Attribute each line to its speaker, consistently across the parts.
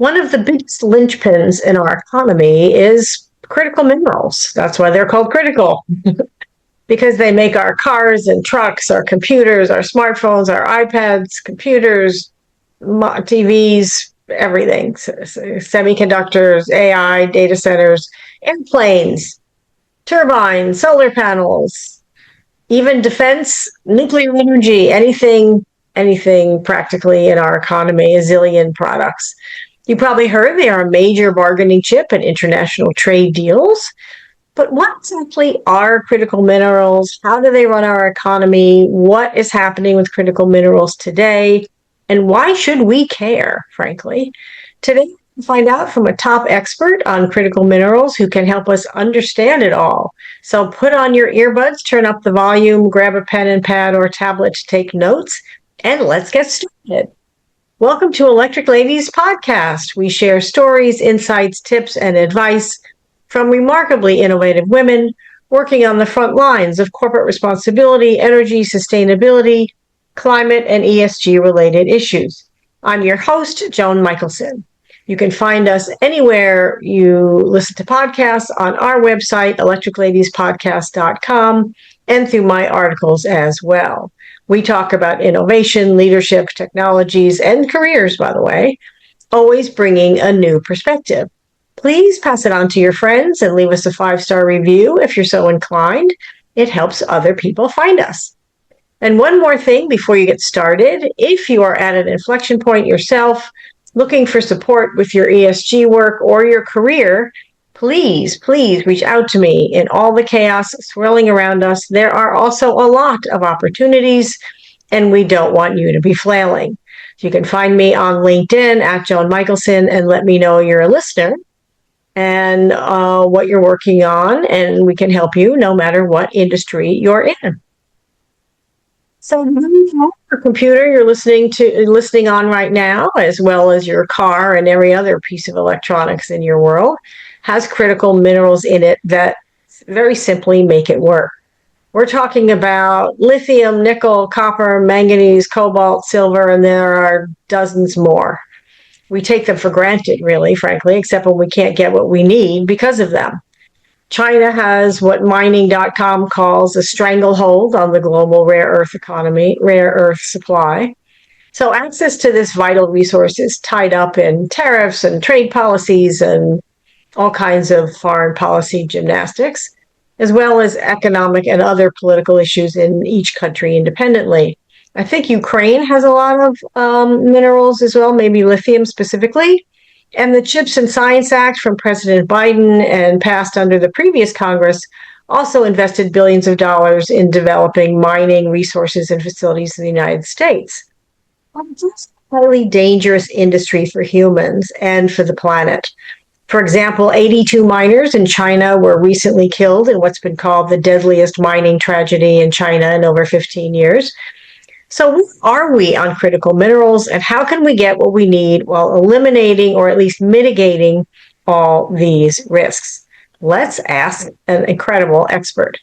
Speaker 1: One of the biggest linchpins in our economy is critical minerals. That's why they're called critical, because they make our cars and trucks, our computers, our smartphones, our iPads, computers, TVs, everything, semiconductors, AI, data centers, airplanes, turbines, solar panels, even defense, nuclear energy, anything practically in our economy, a zillion products. You probably heard they are a major bargaining chip in international trade deals. But what exactly are critical minerals? How do they run our economy? What is happening with critical minerals today? And why should we care, frankly? Today, we'll find out from a top expert on critical minerals who can help us understand it all. So put on your earbuds, turn up the volume, grab a pen and pad or tablet to take notes, and let's get started. Welcome to Electric Ladies Podcast. We share stories, insights, tips, and advice from remarkably innovative women working on the front lines of corporate responsibility, energy, sustainability, climate, and ESG-related issues. I'm your host, Joan Michelson. You can find us anywhere you listen to podcasts on our website, electricladiespodcast.com, and through my articles as well. We talk about innovation, leadership, technologies, and careers, by the way, always bringing a new perspective. Please pass it on to your friends and leave us a 5-star review if you're so inclined. It helps other people find us. And one more thing before you get started, if you are at an inflection point yourself, looking for support with your ESG work or your career, please reach out to me. In all the chaos swirling around us, there are also a lot of opportunities, and we don't want you to be flailing. You can find me on LinkedIn at Joan Michelson and let me know you're a listener and what you're working on, and we can help you no matter what industry you're in. So your computer you're listening on right now, as well as your car and every other piece of electronics in your world, has critical minerals in it that very simply make it work. We're talking about lithium, nickel, copper, manganese, cobalt, silver, and there are dozens more. We take them for granted, really, frankly, except when we can't get what we need because of them. China has what mining.com calls a stranglehold on the global rare earth supply. So access to this vital resource is tied up in tariffs and trade policies and all kinds of foreign policy gymnastics, as well as economic and other political issues in each country independently. I think Ukraine has a lot of minerals as well, maybe lithium specifically. And the CHIPS and Science Act from President Biden and passed under the previous Congress also invested billions of dollars in developing mining resources and facilities in the United States. It's a highly dangerous industry for humans and for the planet. For example, 82 miners in China were recently killed in what's been called the deadliest mining tragedy in China in over 15 years. So where are we on critical minerals, and how can we get what we need while eliminating or at least mitigating all these risks? Let's ask an incredible expert.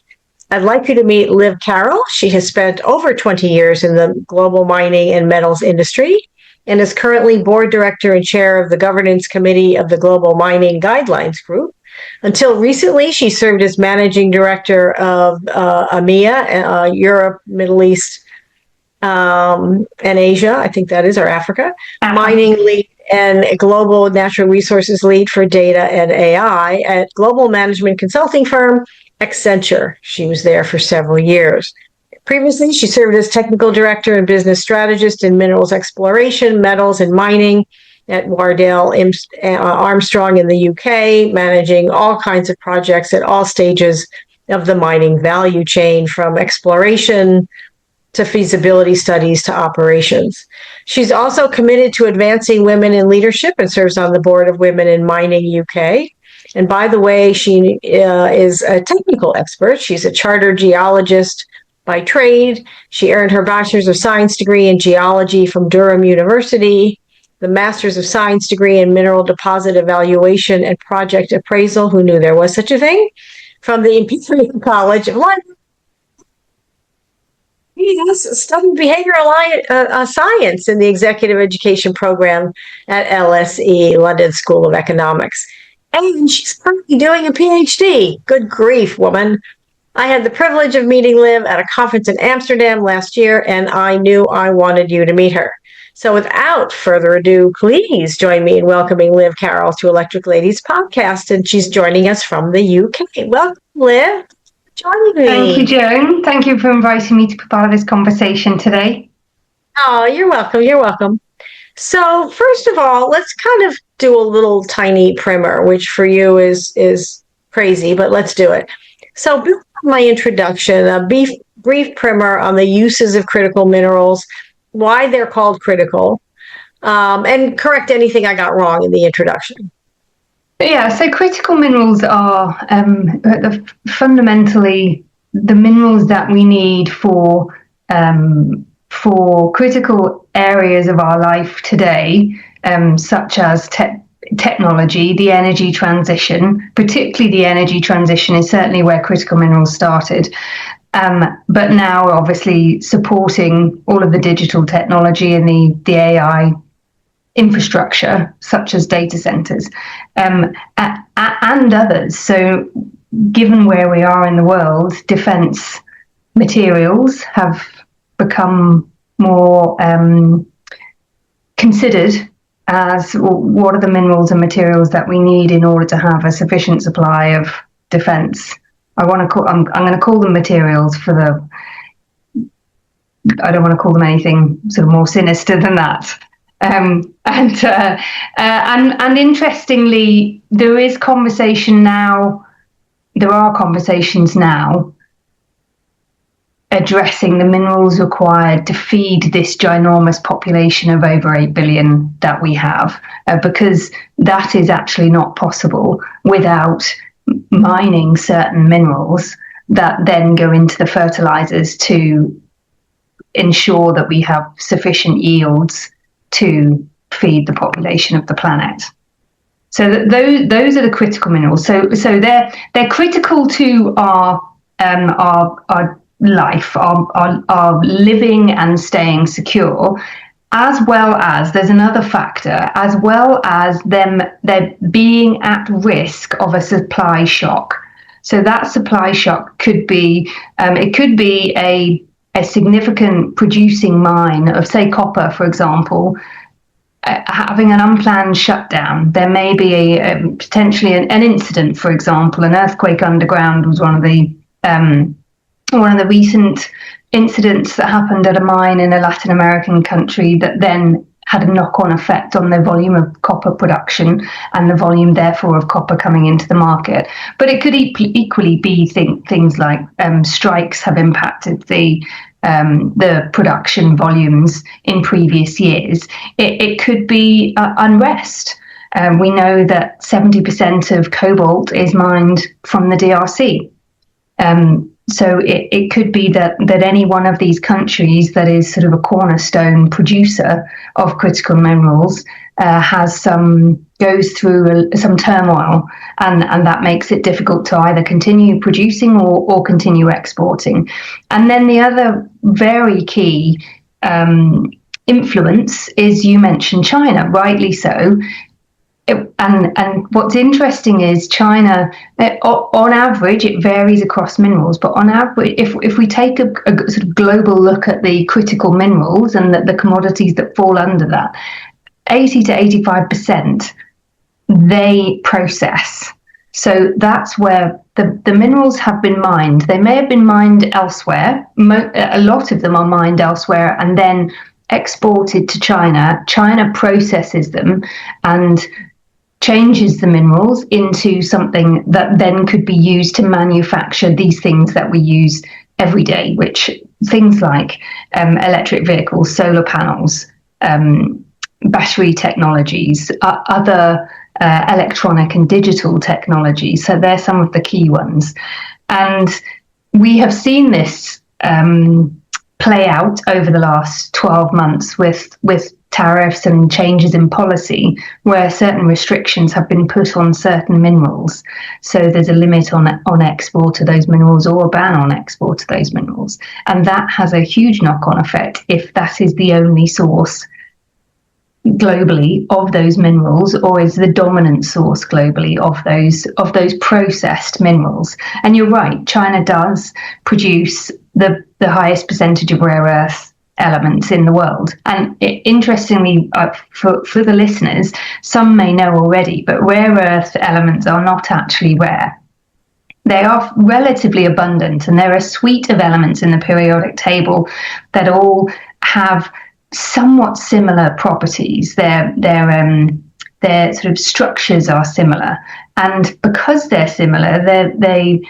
Speaker 1: I'd like you to meet Liv Carroll. She has spent over 20 years in the global mining and metals industry and is currently board director and chair of the governance committee of the Global Mining Guidelines Group. Until recently, she served as managing director of EMEA, Europe, Middle East, and Asia, I think that is, or Africa, mining lead and global natural resources lead for Data A.I at global management consulting firm Accenture. She was there for several years. Previously, she served as technical director and business strategist in minerals exploration, metals, and mining at Wardell Armstrong in the UK, managing all kinds of projects at all stages of the mining value chain, from exploration to feasibility studies to operations. She's also committed to advancing women in leadership and serves on the board of Women in Mining UK. And by the way, she is a technical expert. She's a chartered geologist by trade. She earned her Bachelor's of Science degree in geology from Durham University, the Master's of Science degree in mineral deposit evaluation and project appraisal. Who knew there was such a thing? From the Imperial College of London. Yes, studied behavioral science in the executive education program at LSE, London School of Economics. And she's currently doing a PhD. Good grief, woman. I had the privilege of meeting Liv at a conference in Amsterdam last year, and I knew I wanted you to meet her. So without further ado, please join me in welcoming Liv Carroll to Electric Ladies podcast, and she's joining us from the UK. Welcome, Liv. Joining me.
Speaker 2: Thank you, Joan. Thank you for inviting me to be part of this conversation today.
Speaker 1: Oh, you're welcome. You're welcome. So first of all, let's kind of do a little tiny primer, which for you is crazy, but let's do it. So before my introduction, a brief primer on the uses of critical minerals, why they're called critical, and correct anything I got wrong in the introduction.
Speaker 2: Yeah, so critical minerals are fundamentally the minerals that we need for critical areas of our life today, such as technology, the energy transition. Particularly the energy transition is certainly where critical minerals started. But now obviously supporting all of the digital technology and the AI infrastructure, such as data centers, and others. So given where we are in the world, defense materials have become more considered as what are the minerals and materials that we need in order to have a sufficient supply of defense. I'm going to call them materials for I don't want to call them anything sort of more sinister than that. And interestingly, there are conversations now addressing the minerals required to feed this ginormous population of over 8 billion that we have, because that is actually not possible without mining certain minerals that then go into the fertilizers to ensure that we have sufficient yields to feed the population of the planet. So those are the critical minerals. So they're critical to our life, our living and staying secure, as well as there's another factor, as well as they're being at risk of a supply shock. So that supply shock could be a significant producing mine of, say, copper, for example, having an unplanned shutdown. There may be potentially an incident, for example. An earthquake underground was one of the recent incidents that happened at a mine in a Latin American country that then had a knock-on effect on the volume of copper production and the volume, therefore, of copper coming into the market. But it could equally be things like strikes have impacted the production volumes in previous years. It could be unrest. We know that 70% of cobalt is mined from the DRC. So it could be that any one of these countries that is sort of a cornerstone producer of critical minerals goes through some turmoil, and that makes it difficult to either continue producing or continue exporting. And then the other very key influence is, you mentioned China, rightly so. And what's interesting is China, on average, it varies across minerals, but on average, if we take a sort of global look at the critical minerals and the commodities that fall under that, 80 to 85% they process. So that's where the minerals have been mined. They may have been mined elsewhere. A lot of them are mined elsewhere and then exported to China. China processes them and changes the minerals into something that then could be used to manufacture these things that we use every day, which things like electric vehicles, solar panels, battery technologies, other electronic and digital technologies. So they're some of the key ones. And we have seen this play out over the last 12 months with tariffs and changes in policy where certain restrictions have been put on certain minerals. So there's a limit on export of those minerals or a ban on export of those minerals. And that has a huge knock-on effect if that is the only source globally of those minerals, or is the dominant source globally of those processed minerals. And you're right, China does produce the highest percentage of rare earth elements in the world. And interestingly, for the listeners, some may know already, but rare earth elements are not actually rare. They are relatively abundant, and there are a suite of elements in the periodic table that all have somewhat similar properties. Their sort of structures are similar, and because they're similar, they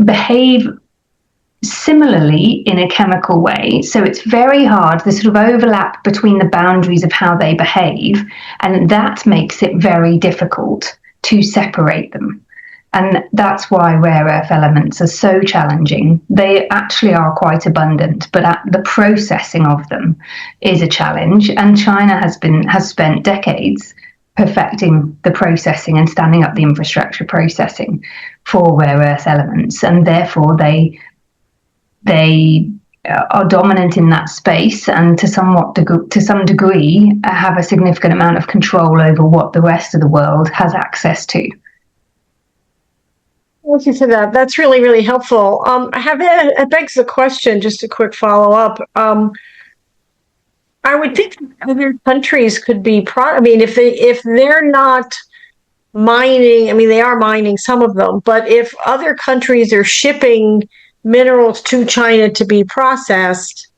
Speaker 2: behave similarly in a chemical way. So it's very hard, the sort of overlap between the boundaries of how they behave, and that makes it very difficult to separate them. And that's why rare earth elements are so challenging. They actually are quite abundant, but the processing of them is a challenge. And China has spent decades perfecting the processing and standing up the infrastructure processing for rare earth elements, and therefore they are dominant in that space, and to some degree have a significant amount of control over what the rest of the world has access to.
Speaker 1: Thank you for that. That's really, really helpful. It begs the question, just a quick follow-up. I would think other countries could be if they're not mining, they are mining some of them, but if other countries are shipping minerals to China to be processed,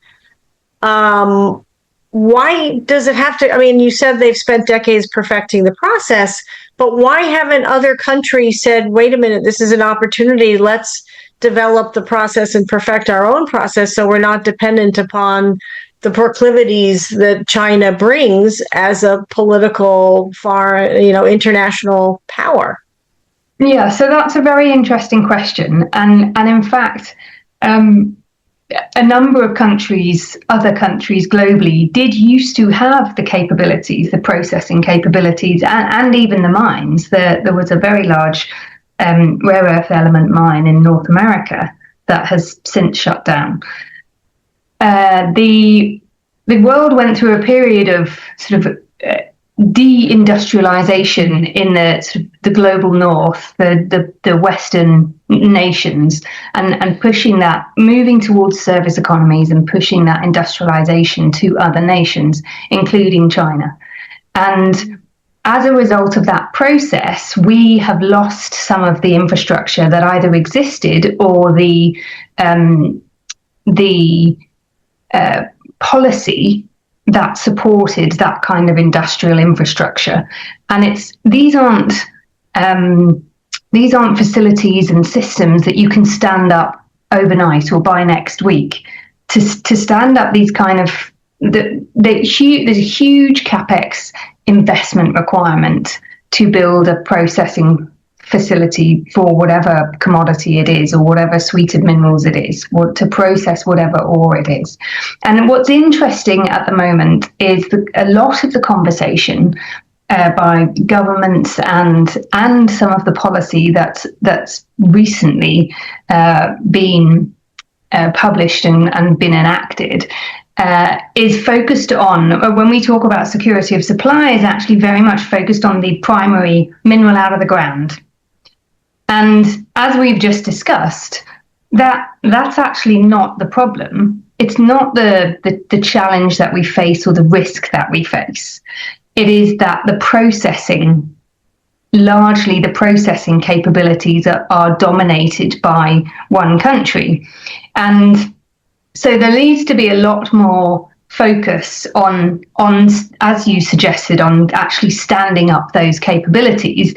Speaker 1: why does it have to? You said they've spent decades perfecting the process, but why haven't other countries said, wait a minute, this is an opportunity, let's develop the process and perfect our own process so we're not dependent upon the proclivities that China brings as a political, international power?
Speaker 2: Yeah, so that's a very interesting question. And in fact, a number of other countries globally did used to have the capabilities, the processing capabilities, and even the mines. There was a very large rare earth element mine in North America that has since shut down. The world went through a period of sort of de-industrialization in the global north, the Western nations, and pushing that, moving towards service economies and pushing that industrialization to other nations, including China. And as a result of that process, we have lost some of the infrastructure that either existed or the policy that supported that kind of industrial infrastructure. And these aren't facilities and systems that you can stand up overnight or by next week. To stand up these kind of there's a huge capex investment requirement to build a processing facility for whatever commodity it is, or whatever suite of minerals it is, or to process whatever ore it is. And what's interesting at the moment is a lot of the conversation by governments and some of the policy that's recently been published and been enacted is focused on, when we talk about security of supply, is actually very much focused on the primary mineral out of the ground. And as we've just discussed, that's actually not the problem. It's not the challenge that we face or the risk that we face. It is that largely the processing capabilities are dominated by one country. And so there needs to be a lot more focus on, as you suggested, on actually standing up those capabilities.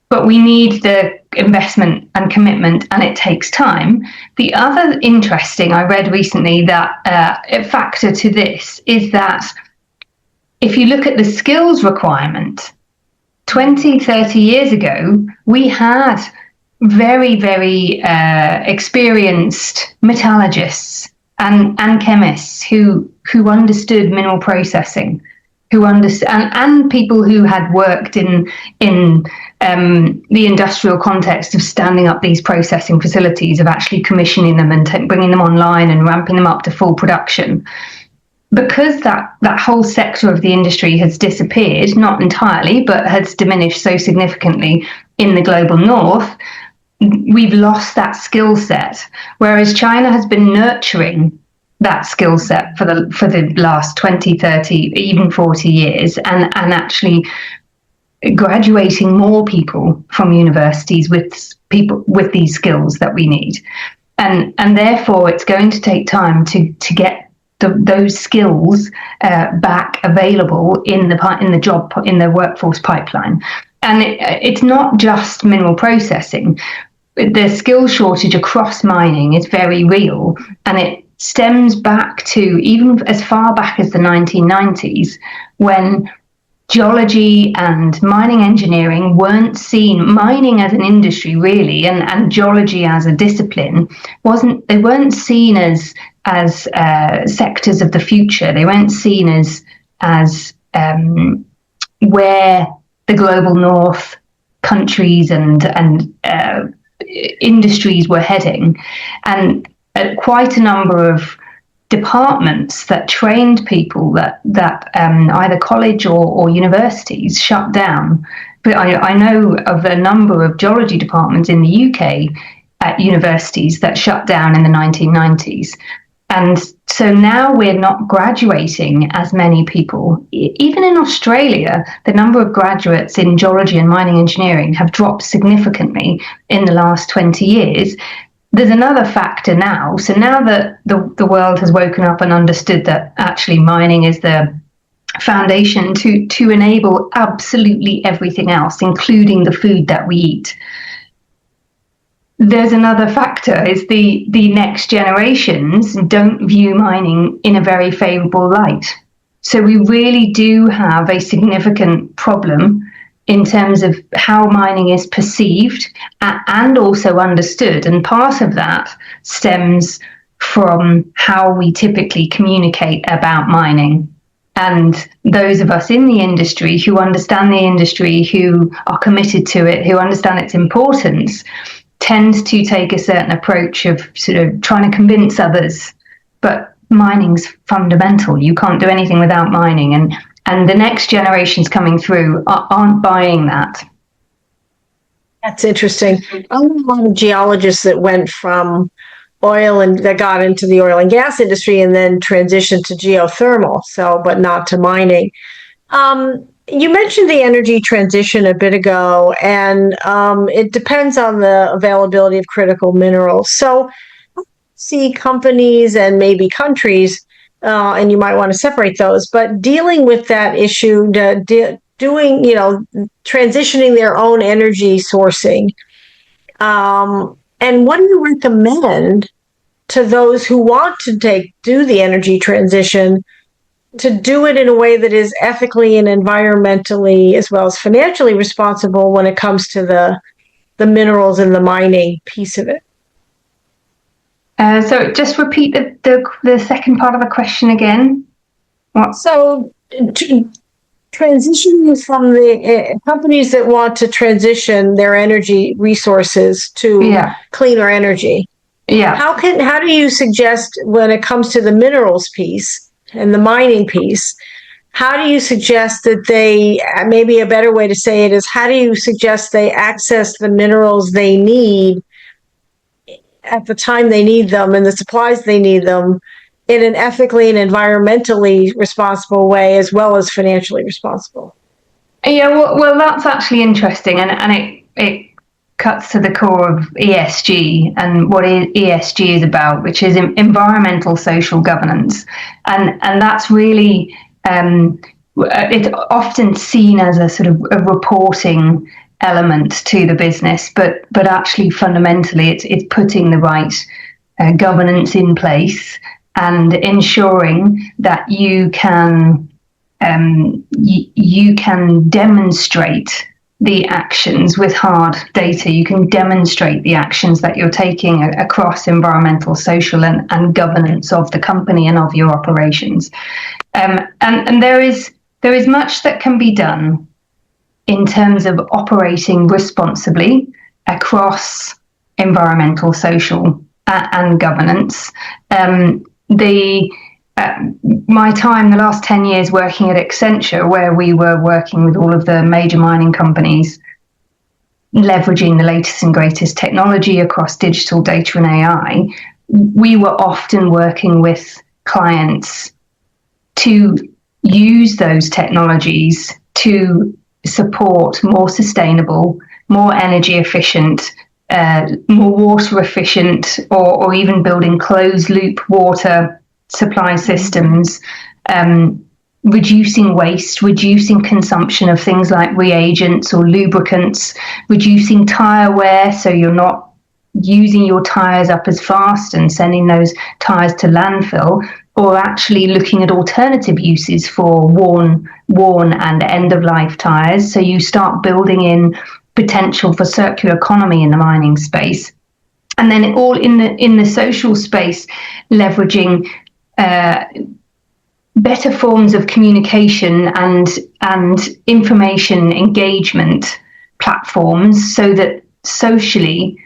Speaker 2: But we need the investment and commitment, and it takes time. The other interesting, I read recently that a factor to this is that if you look at the skills requirement, 20, 30 years ago, we had very, very experienced metallurgists and chemists who who understood mineral processing, who understand, and people who had worked in the industrial context of standing up these processing facilities, of actually commissioning them and bringing them online and ramping them up to full production. Because that whole sector of the industry has disappeared, not entirely, but has diminished so significantly in the global north, we've lost that skill set. Whereas China has been nurturing that skill set for the last 20, 30, even 40 years, and actually graduating more people from universities with these skills that we need. And therefore, it's going to take time to get those skills back available in the workforce pipeline. And it's not just mineral processing. The skill shortage across mining is very real, and it stems back to even as far back as the 1990s, when geology and mining engineering weren't seen, mining as an industry really, and geology as a discipline weren't seen as sectors of the future. They weren't seen as where the global north countries and industries were heading, and quite a number of departments that trained people that either college or universities shut down. But I know of a number of geology departments in the UK at universities that shut down in the 1990s. And so now we're not graduating as many people. Even in Australia, the number of graduates in geology and mining engineering have dropped significantly in the last 20 years. There's another factor now. So now that the world has woken up and understood that actually mining is the foundation to enable absolutely everything else, including the food that we eat. There's another factor, is the next generations don't view mining in a very favourable light. So we really do have a significant problem in terms of how mining is perceived and also understood. And part of that stems from how we typically communicate about mining. And those of us in the industry who understand the industry, who are committed to it, who understand its importance, tend to take a certain approach of sort of trying to convince others, but mining's fundamental. You can't do anything without mining. And the next generations coming through aren't buying that.
Speaker 1: That's interesting. I know a lot of geologists that went from oil and that got into the oil and gas industry and then transitioned to geothermal, but not to mining. You mentioned the energy transition a bit ago, and it depends on the availability of critical minerals. So see companies and maybe countries, and you might want to separate those, but dealing with that issue, doing, transitioning their own energy sourcing. And what do you recommend to those who want to do the energy transition, to do it in a way that is ethically and environmentally as well as financially responsible when it comes to the minerals and the mining piece of it?
Speaker 2: So just repeat the second part of the question again. What?
Speaker 1: So transitioning from the companies that want to transition their energy resources to cleaner energy.
Speaker 2: Yeah.
Speaker 1: How do you suggest, when it comes to the minerals piece and the mining piece, how do you suggest that they, maybe a better way to say it is, how do you suggest they access the minerals they need at the time they need them and the supplies they need them in an ethically and environmentally responsible way, as well as financially responsible?
Speaker 2: Yeah, well, that's actually interesting, and it cuts to the core of ESG and what ESG is about, which is environmental social governance, and that's really it's often seen as a sort of a reporting element to the business, but actually fundamentally it's putting the right governance in place and ensuring that you can demonstrate the actions with hard data. You can demonstrate the actions that you're taking across environmental, social, and governance of the company and of your operations. And there is much that can be done in terms of operating responsibly across environmental, social, and governance. My time, the last 10 years working at Accenture, where we were working with all of the major mining companies, leveraging the latest and greatest technology across digital, data, and AI, we were often working with clients to use those technologies to support more sustainable, more energy efficient, more water efficient, or even building closed loop water supply systems, reducing waste, reducing consumption of things like reagents or lubricants, reducing tire wear so you're not using your tires up as fast and sending those tires to landfill, or actually looking at alternative uses for worn and end-of-life tires. So you start building in potential for circular economy in the mining space. And then all in the social space, leveraging better forms of communication and information engagement platforms, so that socially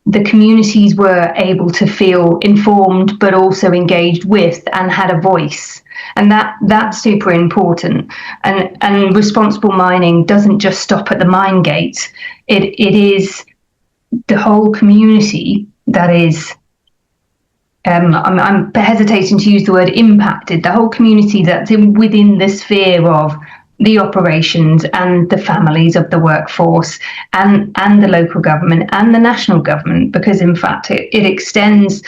Speaker 2: the communities were able to feel informed but also engaged with and had a voice. And that's super important. And responsible mining doesn't just stop at the mine gate. It is the whole community that is, I'm hesitating to use the word impacted, the whole community that's within the sphere of the operations and the families of the workforce and the local government and the national government, because in fact it extends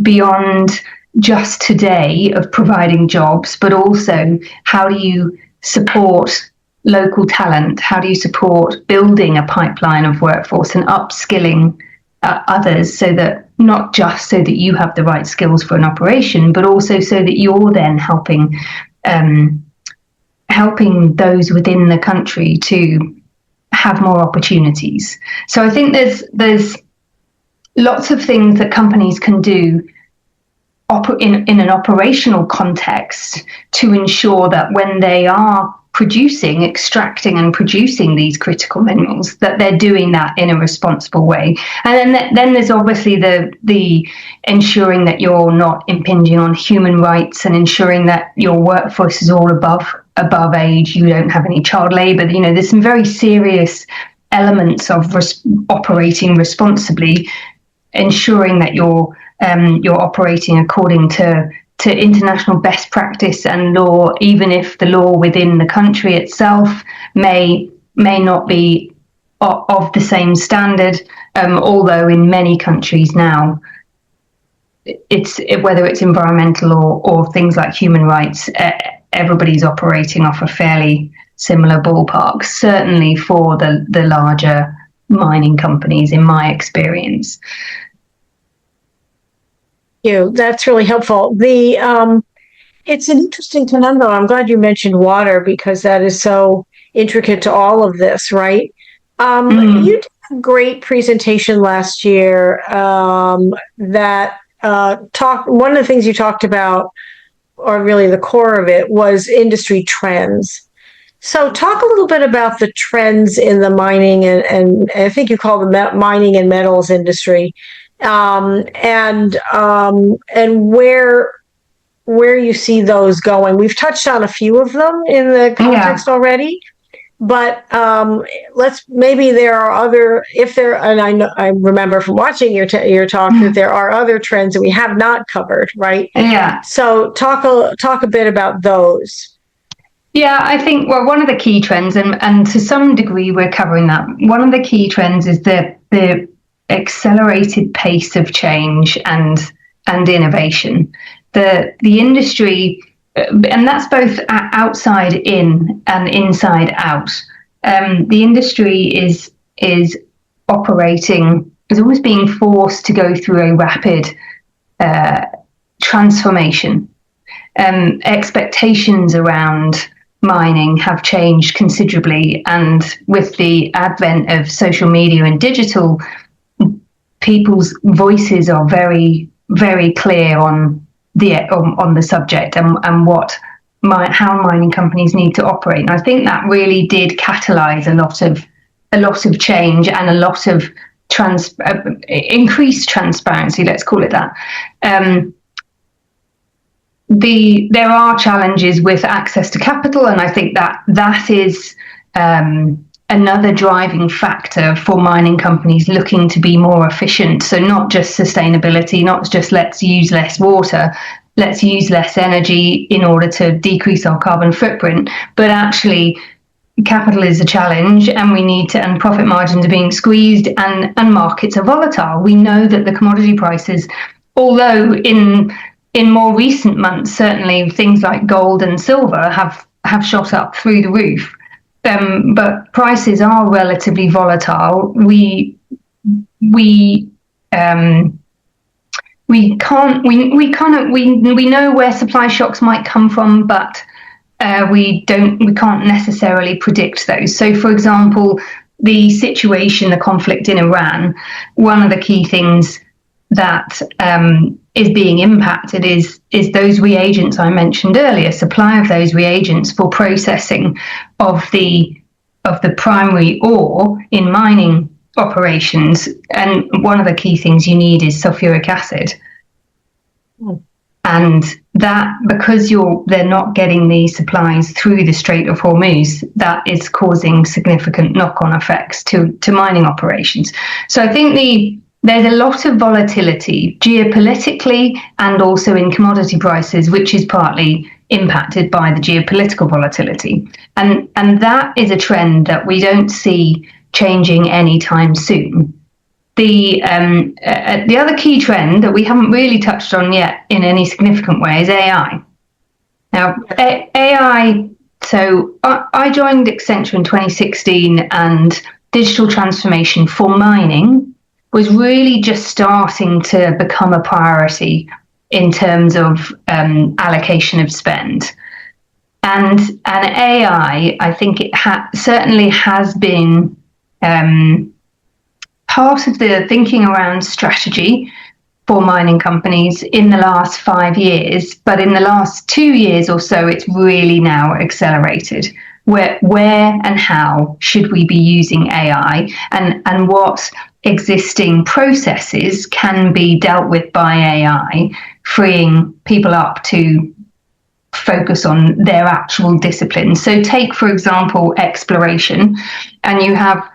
Speaker 2: beyond just today of providing jobs, but also how do you support local talent? How do you support building a pipeline of workforce and upskilling others, so that not just so that you have the right skills for an operation, but also so that you're then helping those within the country to have more opportunities. So I think there's lots of things that companies can do in an operational context to ensure that when they are extracting and producing these critical minerals, that they're doing that in a responsible way. And then there's obviously the ensuring that you're not impinging on human rights, and ensuring that your workforce is all above age, you don't have any child labour. There's some very serious elements of operating responsibly, ensuring that you're operating according to international best practice and law, even if the law within the country itself may not be of the same standard, although in many countries now, whether it's environmental or things like human rights, everybody's operating off a fairly similar ballpark, certainly for the larger mining companies, in my experience.
Speaker 1: That's really helpful. It's an interesting conundrum. I'm glad you mentioned water, because that is so intricate to all of this, right? You did a great presentation last year that one of the things you talked about, or really the core of it, was industry trends. So talk a little bit about the trends in the mining and I think you call the mining and metals industry, and where you see those going. We've touched on a few of them in the context already, but maybe there are other, and I remember from watching your talk that there are other trends that we have not covered, right?
Speaker 2: Yeah.
Speaker 1: So talk a bit about those.
Speaker 2: Yeah, I think, well, one of the key trends, and to some degree we're covering that, one of the key trends is the accelerated pace of change and innovation. The industry, and that's both outside in and inside out. The industry is almost being forced to go through a rapid transformation. Expectations around mining have changed considerably, and with the advent of social media and digital, people's voices are very, very clear on the subject and how mining companies need to operate. And I think that really did catalyze a lot of change and a lot of increased transparency. Let's call it that. There are challenges with access to capital, and I think that is another driving factor for mining companies looking to be more efficient. So not just sustainability, not just let's use less water, let's use less energy in order to decrease our carbon footprint, but actually capital is a challenge, and profit margins are being squeezed, and markets are volatile. We know that the commodity prices, although in more recent months, certainly things like gold and silver have shot up through the roof. But prices are relatively volatile. We know where supply shocks might come from, but we can't necessarily predict those. So, for example, the conflict in Iran, one of the key things that is being impacted is those reagents I mentioned earlier, supply of those reagents for processing of the primary ore in mining operations. And one of the key things you need is sulfuric acid. And that, because they're not getting the supplies through the Strait of Hormuz, that is causing significant knock-on effects to mining operations. So I think there's a lot of volatility geopolitically and also in commodity prices, which is partly impacted by the geopolitical volatility. And that is a trend that we don't see changing anytime soon. The other key trend that we haven't really touched on yet in any significant way is AI. Now, AI, so I joined Accenture in 2016, and digital transformation for mining was really just starting to become a priority in terms of allocation of spend. And AI, I think it certainly has been part of the thinking around strategy for mining companies in the last 5 years, but in the last 2 years or so, it's really now accelerated. Where and how should we be using AI, and what existing processes can be dealt with by AI, freeing people up to focus on their actual disciplines. So take, for example, exploration, and you have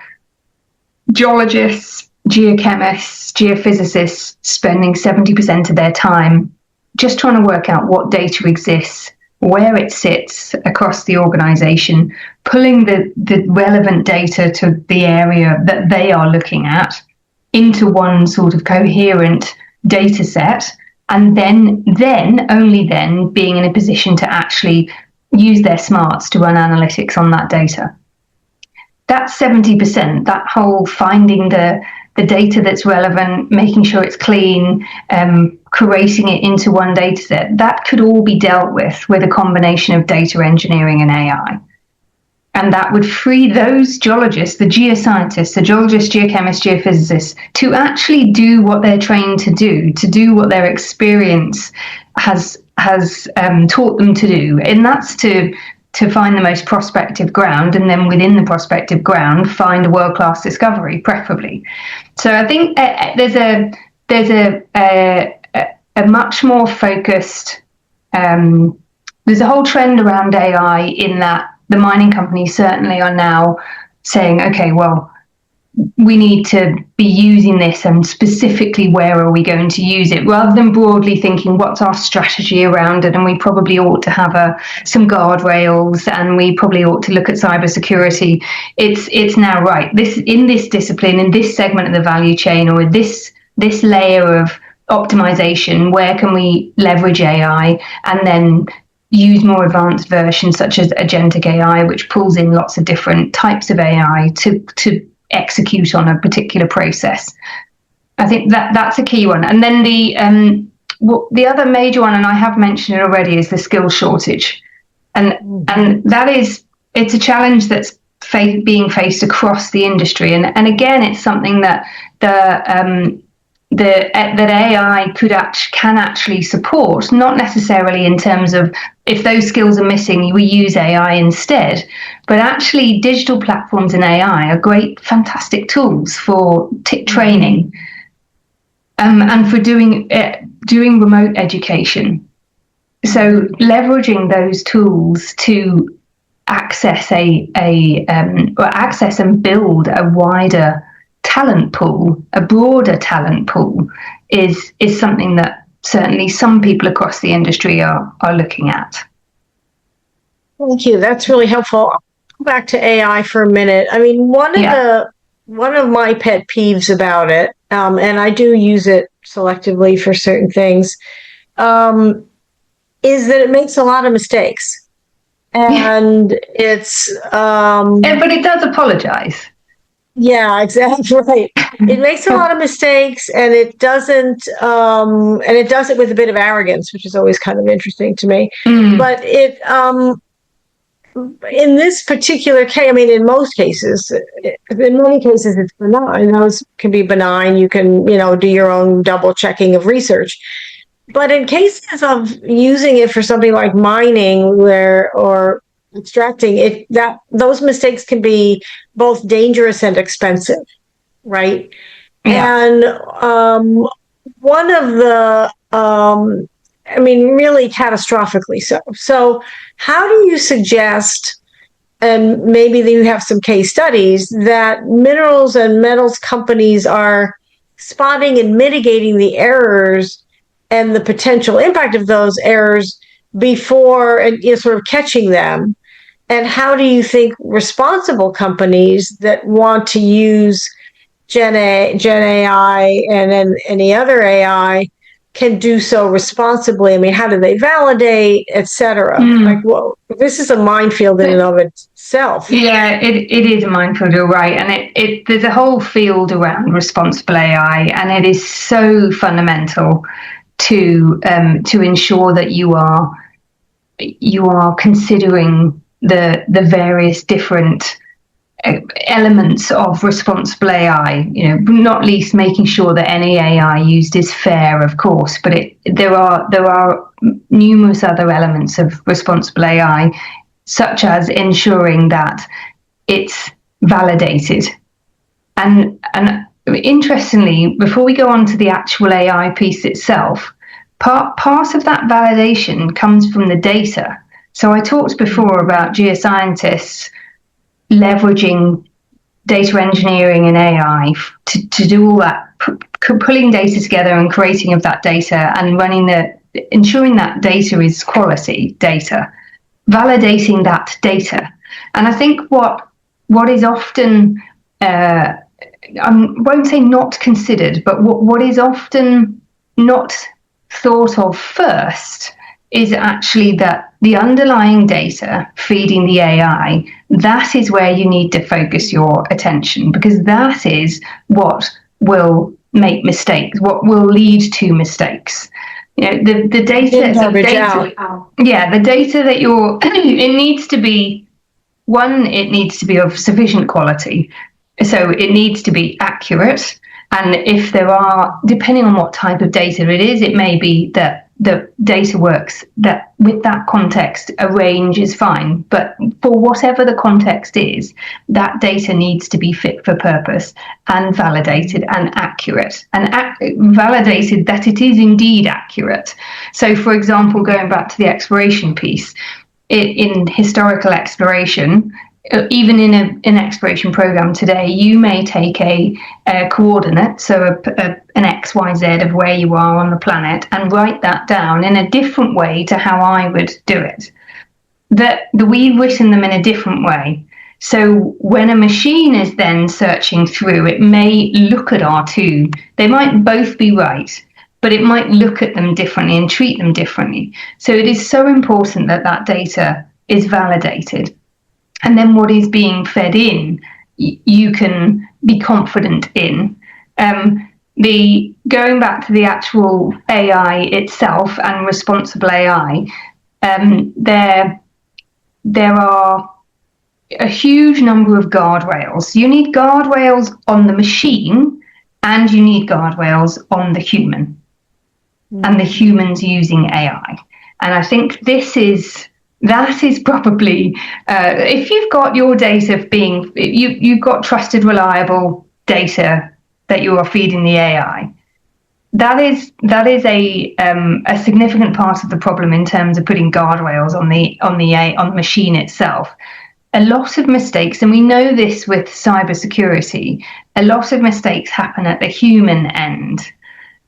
Speaker 2: geologists, geochemists, geophysicists spending 70% of their time just trying to work out what data exists, where it sits across the organization, pulling the relevant data to the area that they are looking at into one sort of coherent data set, and then only then being in a position to actually use their smarts to run analytics on that data. That's 70%, that whole finding the data that's relevant, making sure it's clean, curating it into one data set. That could all be dealt with a combination of data engineering and AI. And that would free those geologists, the geoscientists, the geologists, geochemists, geophysicists, to actually do what they're trained to do what their experience has taught them to do. And that's to find the most prospective ground, and then within the prospective ground, find a world-class discovery, preferably. So I think there's a much more focused. There's a whole trend around AI in that the mining companies certainly are now saying, okay, well, we need to be using this, and specifically where are we going to use it, rather than broadly thinking what's our strategy around it, and we probably ought to have some guardrails, and we probably ought to look at cybersecurity. It's now right. In this discipline, in this segment of the value chain, or this layer of optimization, where can we leverage AI and then use more advanced versions such as agentic AI, which pulls in lots of different types of AI to execute on a particular process. I think that's a key one. And then the other major one, and I have mentioned it already, is the skill shortage. and it's a challenge that's being faced across the industry, and again, it's something that that AI can actually support, not necessarily in terms of if those skills are missing, we use AI instead, but actually digital platforms and AI are great, fantastic tools for training, and for doing remote education. So leveraging those tools to access access and build a wider talent pool, a broader talent pool, is something that certainly some people across the industry are looking at.
Speaker 1: Thank you. That's really helpful. I'll go back to AI for a minute. I mean, one of my pet peeves about it, and I do use it selectively for certain things, is that it makes a lot of mistakes. And it's
Speaker 2: but it does apologize.
Speaker 1: Yeah, exactly right. It makes a lot of mistakes, and it doesn't, and it does it with a bit of arrogance, which is always kind of interesting to me. But it, in this particular case, I mean, in most cases, in many cases, it's benign. Those can be benign. You can, do your own double checking of research. But in cases of using it for something like mining, or extracting it, that those mistakes can be both dangerous and expensive, right? Yeah. And one of the, really catastrophically so. So, how do you suggest, and maybe you have some case studies, that minerals and metals companies are spotting and mitigating the errors and the potential impact of those errors before, and sort of catching them? And how do you think responsible companies that want to use Gen AI and then any other AI can do so responsibly? I mean, how do they validate, et cetera? Like, well, this is a minefield in and of itself.
Speaker 2: Yeah, it is a minefield, you're right. And there's a whole field around responsible AI, and it is so fundamental to ensure that you are considering the various different elements of responsible AI, not least making sure that any AI used is fair, of course, but there are numerous other elements of responsible AI, such as ensuring that it's validated. And interestingly, before we go on to the actual AI piece itself, part of that validation comes from the data. So I talked before about geoscientists leveraging data engineering and AI to do all that, pulling data together and creating of that data and ensuring that data is quality data, validating that data. And I think what is often, I won't say not considered, but what is often not thought of first is actually that the underlying data feeding the AI, that is where you need to focus your attention, because that is what will make mistakes, what will lead to mistakes. The data, the data that it needs to be, it needs to be of sufficient quality. So it needs to be accurate. And if there are, depending on what type of data it is, it may be that the data works, that with that context, a range is fine. But for whatever the context is, that data needs to be fit for purpose and validated and accurate, and validated that it is indeed accurate. So, for example, going back to the exploration piece, in historical exploration, even in an exploration program today, you may take a coordinate, so an XYZ of where you are on the planet, and write that down in a different way to how I would do it. We've written them in a different way. So when a machine is then searching through, it may look at our two. They might both be right, but it might look at them differently and treat them differently. So it is so important that that data is validated. And then what is being fed in, you can be confident in. Going back to the actual AI itself and responsible AI, there are a huge number of guardrails. You need guardrails on the machine, and you need guardrails on the human, and the humans using AI. And I think that is probably, if you've got your data you've got trusted, reliable data that you are feeding the AI, that is a significant part of the problem in terms of putting guardrails on the machine itself. A lot of mistakes, and we know this with cybersecurity, a lot of mistakes happen at the human end.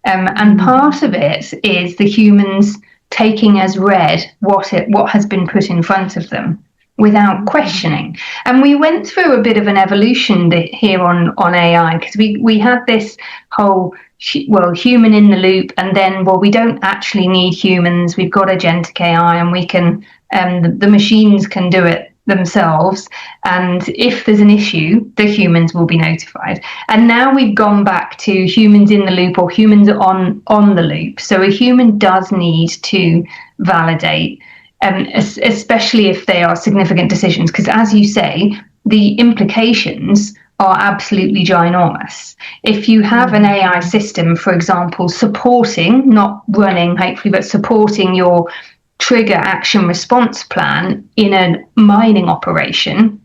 Speaker 2: And part of it is the humans taking as read what has been put in front of them without questioning. And we went through a bit of an evolution here on AI, because we had this whole, human in the loop, and then, we don't actually need humans. We've got agentic AI, and we can, the machines can do it themselves, and if there's an issue, the humans will be notified. And now we've gone back to humans in the loop, or humans on the loop. So a human does need to validate, especially if they are significant decisions, because, as you say, the implications are absolutely ginormous. If you have an AI system, for example, supporting, not running, hopefully, but supporting your trigger action response plan in a mining operation,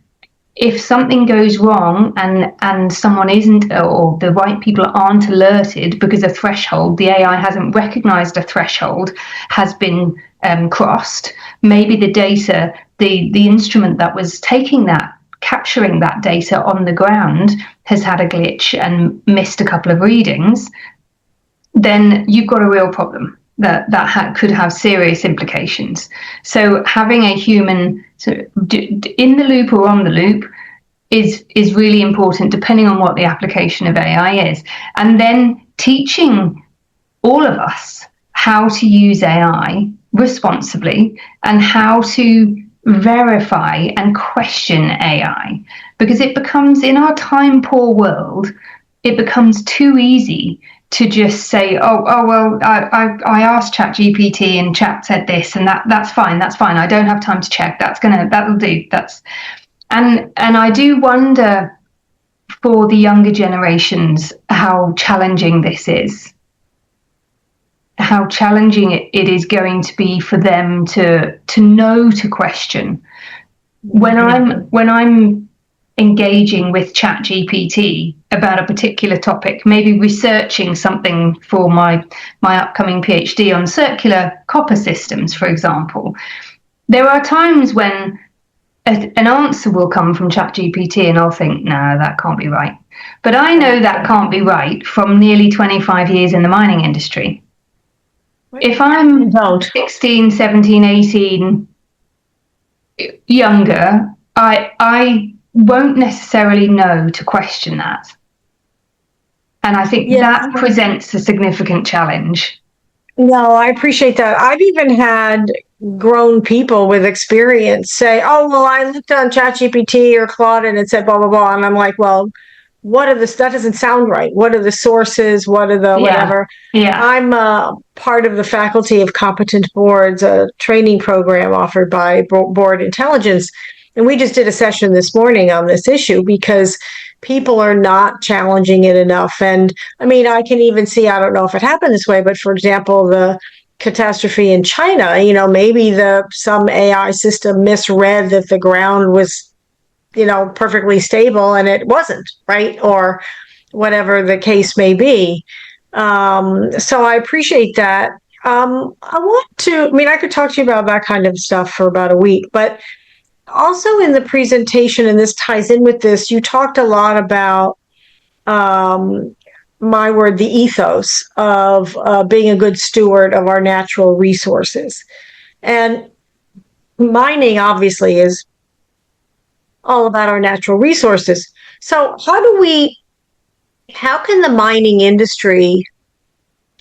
Speaker 2: if something goes wrong and someone isn't, or the right people aren't alerted because a threshold, the AI hasn't recognized a threshold has been crossed, maybe the data, the instrument that was capturing that data on the ground has had a glitch and missed a couple of readings, then you've got a real problem that could have serious implications. So having a human in the loop or on the loop is really important, depending on what the application of AI is. And then teaching all of us how to use AI responsibly and how to verify and question AI, because it becomes, in our time poor world, it becomes too easy to just say, I asked ChatGPT and Chat said this, and that's fine. I don't have time to check. That'll do. And I do wonder, for the younger generations, how challenging this is. How challenging it is going to be for them to know to question. When I'm engaging with ChatGPT about a particular topic, maybe researching something for my upcoming PhD on circular copper systems, for example, there are times when an answer will come from ChatGPT and I'll think, no, that can't be right. But I know that can't be right from nearly 25 years in the mining industry. If I'm 16, 17, 18, younger, I won't necessarily know to question that. And I think that presents a significant challenge.
Speaker 1: No, I appreciate that. I've even had grown people with experience say, I looked on ChatGPT or Claude and it said blah, blah, blah. And I'm like, well, that doesn't sound right. What are the sources? What are the whatever?
Speaker 2: Yeah.
Speaker 1: I'm part of the faculty of Competent Boards, a training program offered by Board Intelligence. And we just did a session this morning on this issue because people are not challenging it enough. And I mean, I can even see, I don't know if it happened this way, but for example, the catastrophe in China, maybe some AI system misread that the ground was, perfectly stable and it wasn't, right? Or whatever the case may be. So I appreciate that. I could talk to you about that kind of stuff for about a week, but also in the presentation, and this ties in with this, you talked a lot about the ethos of being a good steward of our natural resources. And mining obviously is all about our natural resources. So how can the mining industry,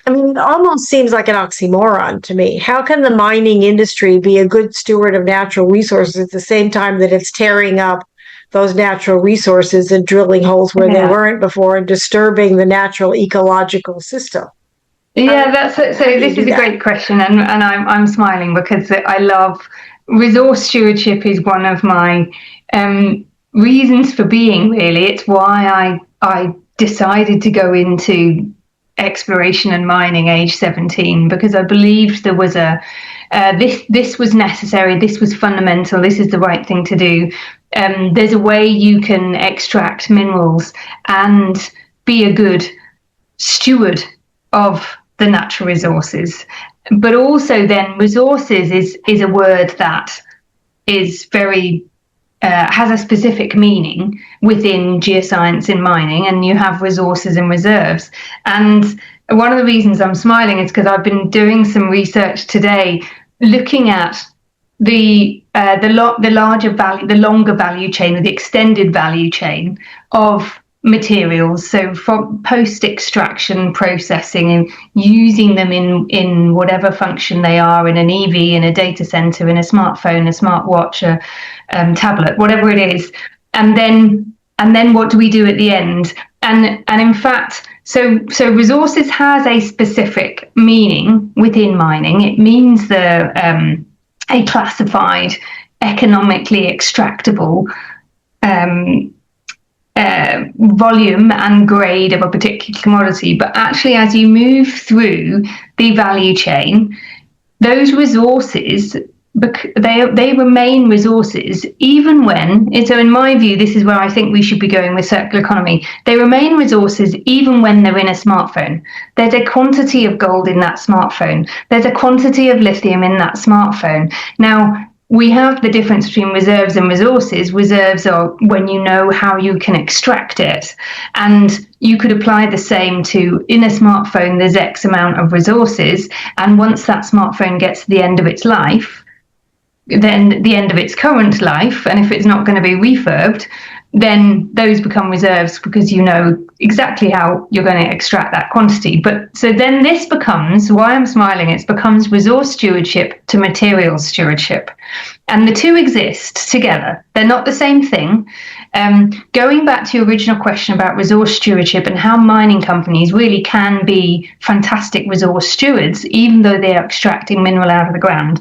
Speaker 1: it almost seems like an oxymoron to me. How can the mining industry be a good steward of natural resources at the same time that it's tearing up those natural resources and drilling holes where they weren't before and disturbing the natural ecological system?
Speaker 2: Yeah, this is a great question, and I'm smiling because I love resource stewardship is one of my reasons for being, really. It's why I decided to go into exploration and mining age 17, because I believed there was this was necessary, this was fundamental, this is the right thing to do. There's a way you can extract minerals and be a good steward of the natural resources. But also then resources is a word that is very has a specific meaning within geoscience in mining, and you have resources and reserves. And one of the reasons I'm smiling is because I've been doing some research today looking at the larger value, the longer value chain, or the extended value chain of materials. So from post-extraction processing and using them in whatever function they are, in an EV, in a data center, in a smartphone, a smartwatch, a tablet, whatever it is, and then what do we do at the end? And in fact, so resources has a specific meaning within mining. It means a classified, economically extractable volume and grade of a particular commodity. But actually, as you move through the value chain, those resources, they remain resources even when, so in my view, this is where I think we should be going with circular economy. They remain resources even when they're in a smartphone. There's a quantity of gold in that smartphone. There's a quantity of lithium in that smartphone. Now, we have the difference between reserves and resources. Reserves are when you know how you can extract it. And you could apply the same to, in a smartphone, there's X amount of resources. And once that smartphone gets to the end of its life, then the end of its current life, and if it's not going to be refurbed, then those become reserves because you know exactly how you're going to extract that quantity. But so then this becomes, why I'm smiling, it becomes resource stewardship to materials stewardship. And the two exist together. They're not the same thing. Going back to your original question about resource stewardship and how mining companies really can be fantastic resource stewards, even though they're extracting mineral out of the ground.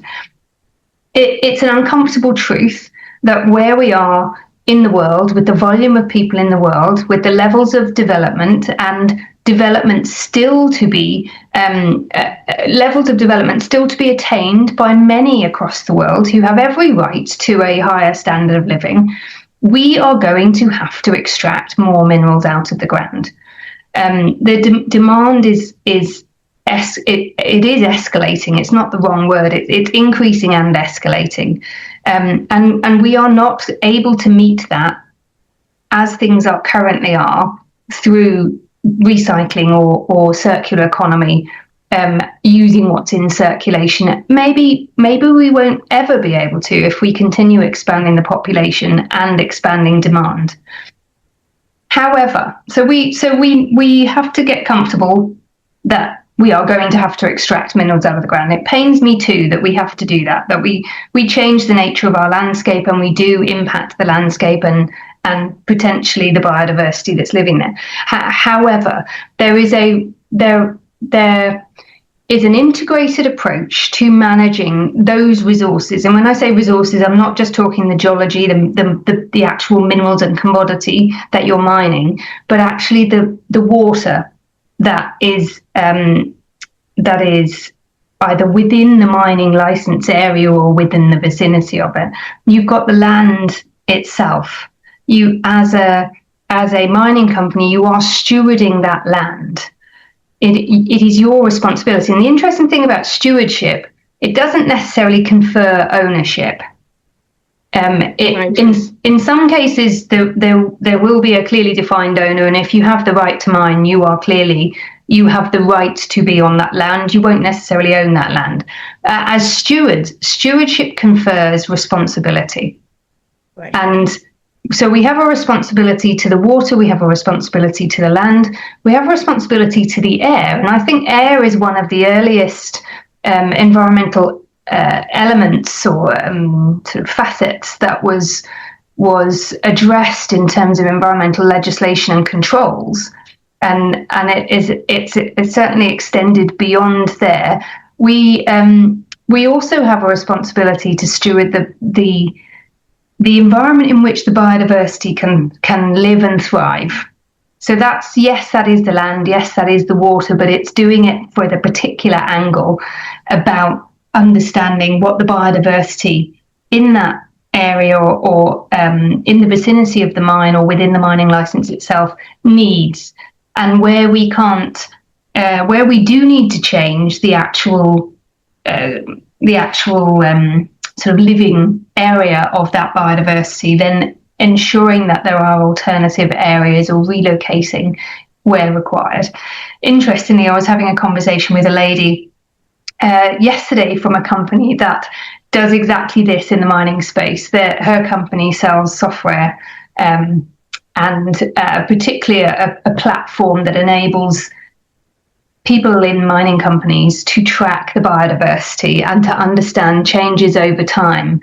Speaker 2: It's an uncomfortable truth that where we are in the world, with the volume of people in the world, with the levels of development and development still to be levels of development still to be attained by many across the world who have every right to a higher standard of living, we are going to have to extract more minerals out of the ground. The demand is escalating. It's not the wrong word. It's increasing and escalating. And we are not able to meet that as things are currently are through recycling or circular economy, using what's in circulation. Maybe we won't ever be able to if we continue expanding the population and expanding demand. However, so we have to get comfortable that we are going to have to extract minerals out of the ground. It pains me too that we have to do that we change the nature of our landscape and we do impact the landscape and potentially the biodiversity that's living there. However, there is an integrated approach to managing those resources. And when I say resources, I'm not just talking the geology, the actual minerals and commodity that you're mining, but actually the water that is either within the mining license area or within the vicinity of it. You've got the land itself. You, as a mining company, you are stewarding that land. It is your responsibility. And the interesting thing about stewardship, it doesn't necessarily confer ownership. In some cases, there will be a clearly defined owner, and if you have the right to mine, you have the right to be on that land. You won't necessarily own that land. As stewards, stewardship confers responsibility. Right. And so we have a responsibility to the water, we have a responsibility to the land, we have a responsibility to the air. And I think air is one of the earliest environmental elements or sort of facets that was addressed in terms of environmental legislation and controls, and it's certainly extended beyond there. we also have a responsibility to steward the environment in which the biodiversity can live and thrive. So that's, yes, that is the land, yes, that is the water, but it's doing it with a particular angle about understanding what the biodiversity in that area or in the vicinity of the mine or within the mining license itself needs, and where we can't, where we do need to change the actual sort of living area of that biodiversity, then ensuring that there are alternative areas or relocating where required. Interestingly, I was having a conversation with a lady yesterday from a company that does exactly this in the mining space. Her company sells software and particularly a platform that enables people in mining companies to track the biodiversity and to understand changes over time,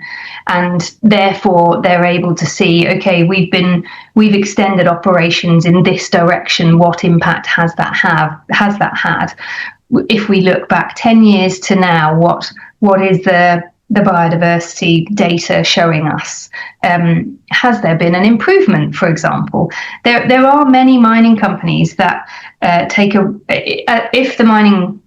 Speaker 2: and therefore they're able to see, okay, we've extended operations in this direction, what impact has that had? If we look back 10 years to now, what is the biodiversity data showing us? Has there been an improvement, for example? There are many mining companies that if the mining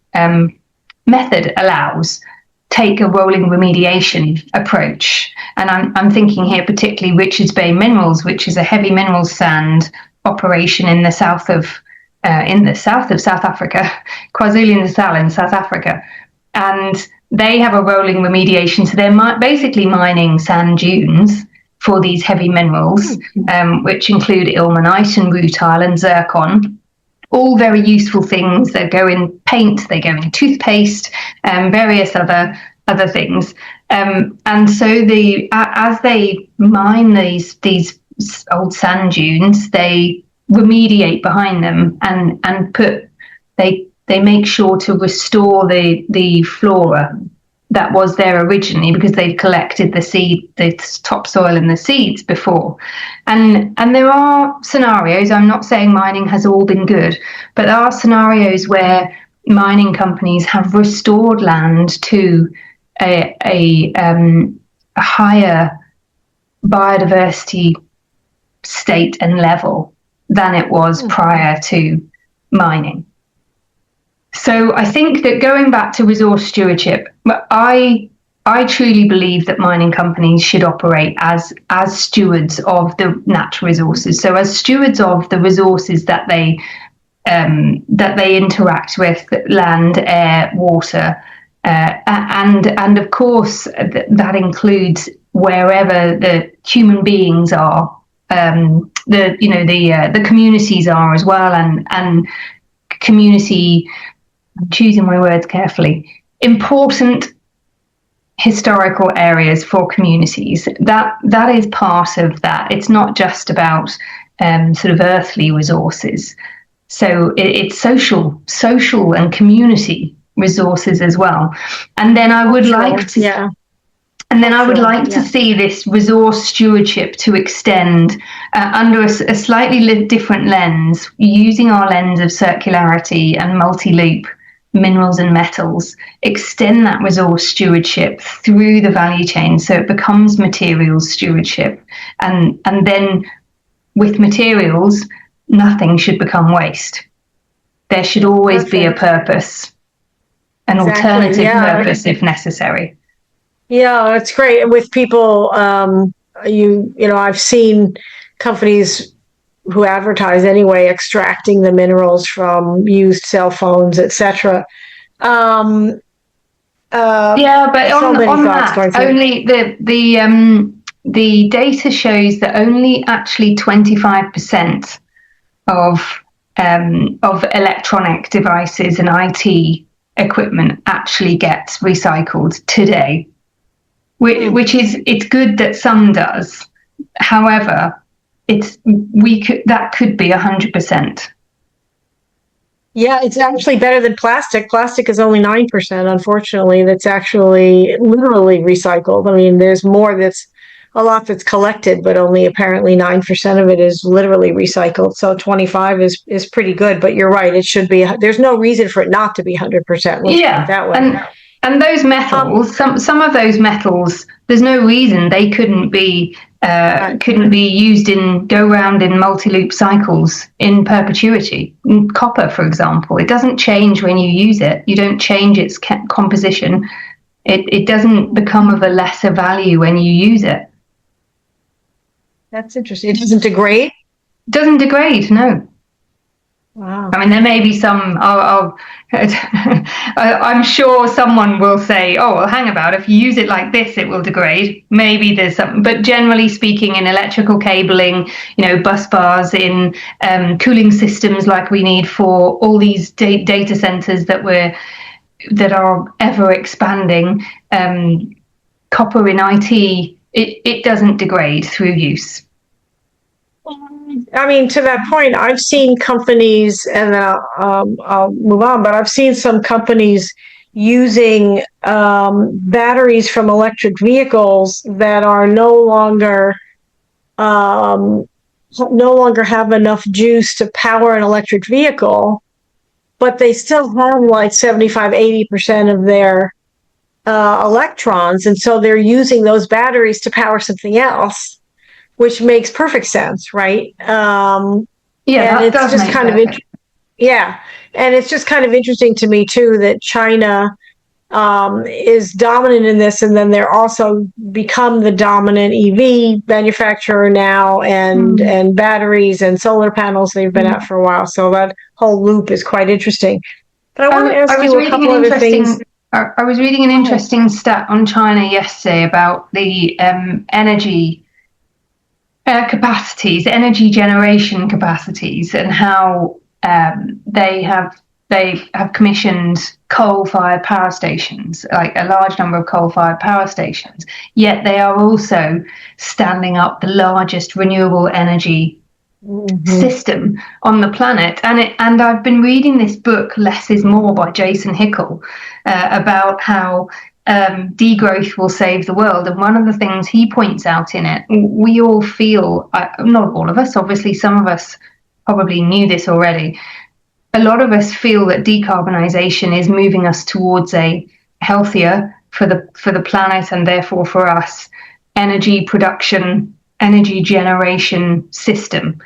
Speaker 2: method allows, take a rolling remediation approach. And I'm thinking here particularly Richards Bay Minerals, which is a heavy minerals sand operation in the south of South Africa, KwaZulu-Natal in South Africa. And they have a rolling remediation. So they're basically mining sand dunes for these heavy minerals, which include ilmenite and rutile and zircon. All very useful things. They go in paint, they go in toothpaste, various other things. And so as they mine these old sand dunes, they remediate behind them and they make sure to restore the flora that was there originally, because they've collected the topsoil and the seeds before. And there are scenarios, I'm not saying mining has all been good, but there are scenarios where mining companies have restored land to a higher biodiversity state and level than it was prior to mining. So I think that going back to resource stewardship, I truly believe that mining companies should operate as stewards of the natural resources. So as stewards of the resources that they interact with, land, air, water, and of course that includes wherever the human beings are, the communities are as well, and community, choosing my words carefully, important historical areas for communities. That is part of that. It's not just about sort of earthly resources. So it's social and community resources as well. And then I would like to to see this resource stewardship to extend under a slightly different lens, using our lens of circularity and multi-loop minerals and metals, extend that resource stewardship through the value chain so it becomes materials stewardship. And then with materials, nothing should become waste. There should always be a purpose, an alternative purpose if necessary.
Speaker 1: Yeah, it's great. With people, I've seen companies who advertise anyway, extracting the minerals from used cell phones, etc.
Speaker 2: But on that, only the data shows that only actually 25% of electronic devices and IT equipment actually gets recycled today. Which is, it's good that some does. However, that could be 100%.
Speaker 1: Yeah, it's actually better than plastic. Plastic is only 9%, unfortunately, that's actually literally recycled. I mean, there's a lot that's collected, but only apparently 9% of it is literally recycled. So 25 is pretty good, but you're right. It should be, there's no reason for it not to be 100%. Let's put it that way.
Speaker 2: And those metals, some of those metals, there's no reason they couldn't be used in go round in multi-loop cycles in perpetuity. Copper, for example, it doesn't change when you use it. You don't change its composition. It doesn't become of a lesser value when you use it.
Speaker 1: That's interesting. It doesn't degrade?
Speaker 2: It doesn't degrade, no.
Speaker 1: Wow.
Speaker 2: I mean, there may be some. I'm sure someone will say, "Oh, well, hang about. If you use it like this, it will degrade." Maybe there's some, but generally speaking, in electrical cabling, bus bars, in cooling systems like we need for all these data centers that are ever expanding, copper in IT, it doesn't degrade through use.
Speaker 1: I mean, to that point, I've seen companies, and then I'll move on, but I've seen some companies using batteries from electric vehicles that are no longer have enough juice to power an electric vehicle, but they still have like 75-80% of their electrons, and so they're using those batteries to power something else, which makes perfect sense, right?
Speaker 2: Yeah,
Speaker 1: and it's just kind of and it's just kind of interesting to me too that China is dominant in this, and then they're also become the dominant EV manufacturer now, and batteries and solar panels they've been at for a while. So that whole loop is quite interesting. But I want to ask you a couple other things.
Speaker 2: I was reading an interesting stat on China yesterday about the energy capacities, energy generation capacities, and how they have commissioned coal-fired power stations, like a large number of coal-fired power stations. Yet they are also standing up the largest renewable energy system on the planet. And I've been reading this book, Less is More, by Jason Hickel, about how degrowth will save the world. And one of the things he points out in it, we all feel, not all of us, obviously some of us probably knew this already, a lot of us feel that decarbonisation is moving us towards a healthier, for the planet and therefore for us, energy production, energy generation system.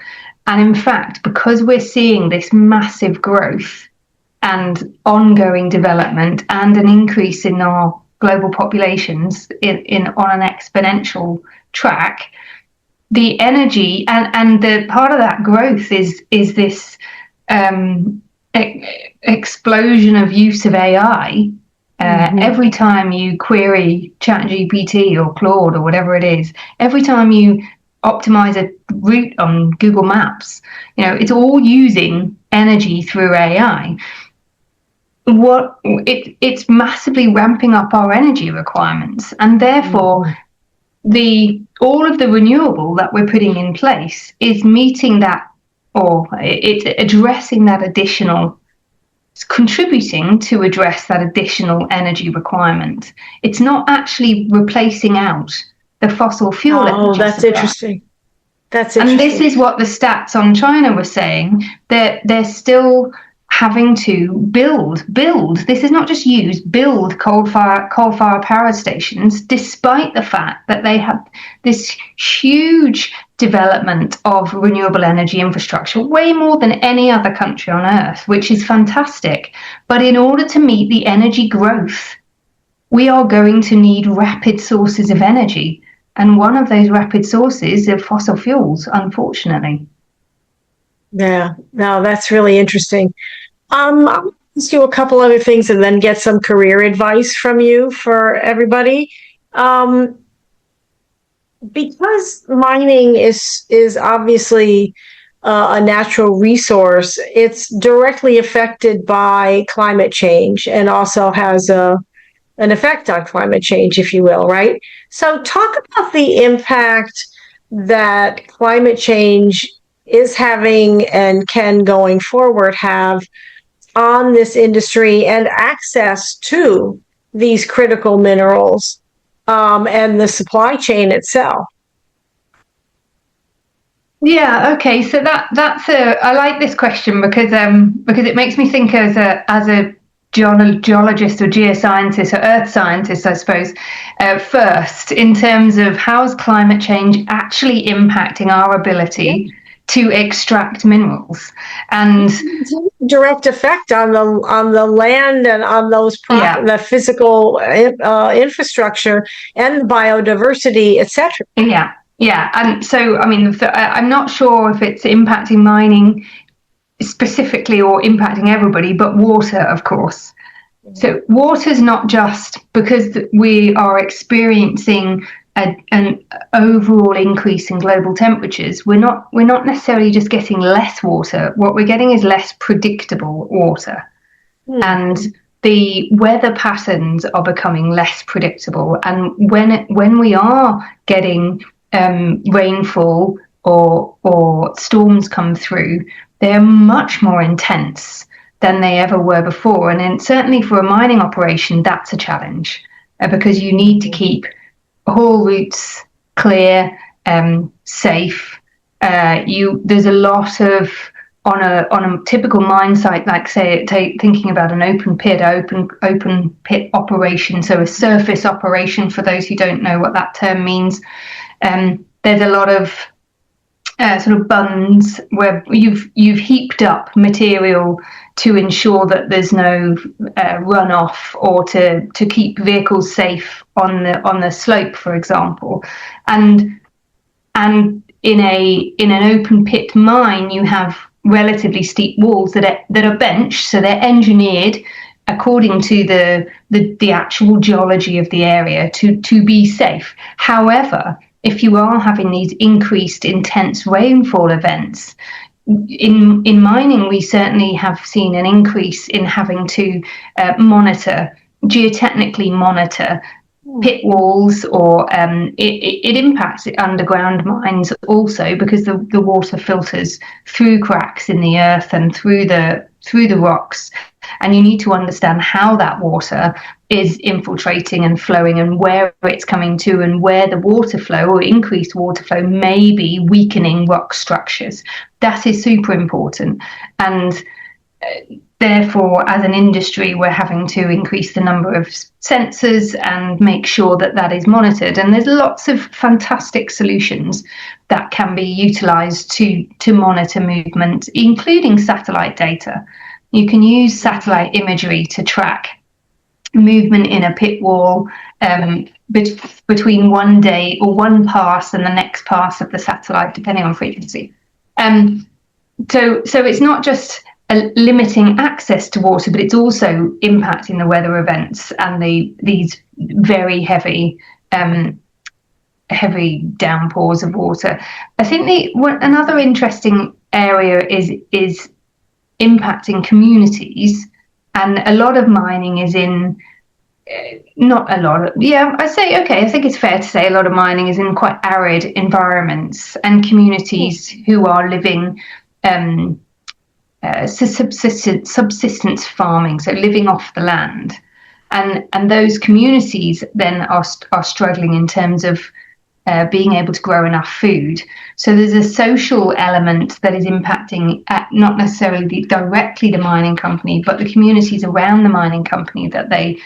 Speaker 2: And in fact, because we're seeing this massive growth and ongoing development and an increase in our global populations on an exponential track, the energy and the part of that growth is this explosion of use of AI. Every time you query ChatGPT or Claude or whatever it is, every time you optimize a route on Google Maps, it's all using energy through AI. It's massively ramping up our energy requirements, and therefore all of the renewable that we're putting in place is meeting that, or it's addressing that additional, it's contributing to address that additional energy requirement. It's not actually replacing out the fossil fuel energy.
Speaker 1: Oh, that's interesting. That's interesting.
Speaker 2: And this is what the stats on China were saying, that they're still having to build. This is not just use, build coal-fired power stations, despite the fact that they have this huge development of renewable energy infrastructure, way more than any other country on earth, which is fantastic. But in order to meet the energy growth, we are going to need rapid sources of energy. And one of those rapid sources are fossil fuels, unfortunately.
Speaker 1: Yeah, no, that's really interesting. I'll ask you a couple other things and then get some career advice from you for everybody. Because mining is obviously a natural resource, it's directly affected by climate change and also has an effect on climate change, if you will, right? So talk about the impact that climate change is having and can going forward have on this industry and access to these critical minerals, and the supply chain itself.
Speaker 2: Yeah, okay. So I like this question because it makes me think as a geologists or geoscientists or earth scientists, I suppose, first, in terms of how's climate change actually impacting our ability to extract minerals, and
Speaker 1: direct effect on the land and on those the physical infrastructure and the biodiversity, etc.
Speaker 2: Yeah, and so I mean, I'm not sure if it's impacting mining specifically or impacting everybody, but water, of course. So water's not just because we are experiencing an overall increase in global temperatures. We're not necessarily just getting less water. What we're getting is less predictable water, and the weather patterns are becoming less predictable. And when we are getting rainfall or storms come through, they're much more intense than they ever were before. And then certainly for a mining operation, that's a challenge because you need to keep haul routes clear, safe. There's a lot of on a typical mine site, like say thinking about an open pit operation, so a surface operation for those who don't know what that term means. There's a lot of sort of bunds where you've heaped up material to ensure that there's no runoff, or to keep vehicles safe on the slope, for example. And in an open pit mine, you have relatively steep walls that are benched, so they're engineered according to the actual geology of the area to be safe. However, if you are having these increased intense rainfall events, in mining, we certainly have seen an increase in having to geotechnically monitor pit walls, or it impacts underground mines also, because the water filters through cracks in the earth and through the rocks, and you need to understand how that water is infiltrating and flowing, and where it's coming to, and where the water flow or increased water flow may be weakening rock structures. That is super important, and therefore, as an industry, we're having to increase the number of sensors and make sure that is monitored. And there's lots of fantastic solutions that can be utilised to monitor movement, including satellite data. You can use satellite imagery to track movement in a pit wall between one day or one pass and the next pass of the satellite, depending on frequency. So it's not just limiting access to water, but it's also impacting the weather events and these very heavy downpours of water. I think another interesting area is impacting communities, and a lot of mining is in I think it's fair to say a lot of mining is in quite arid environments, and communities who are living subsistence farming, so living off the land, and those communities then are struggling in terms of being able to grow enough food. So there's a social element that is impacting not necessarily directly the mining company, but the communities around the mining company that they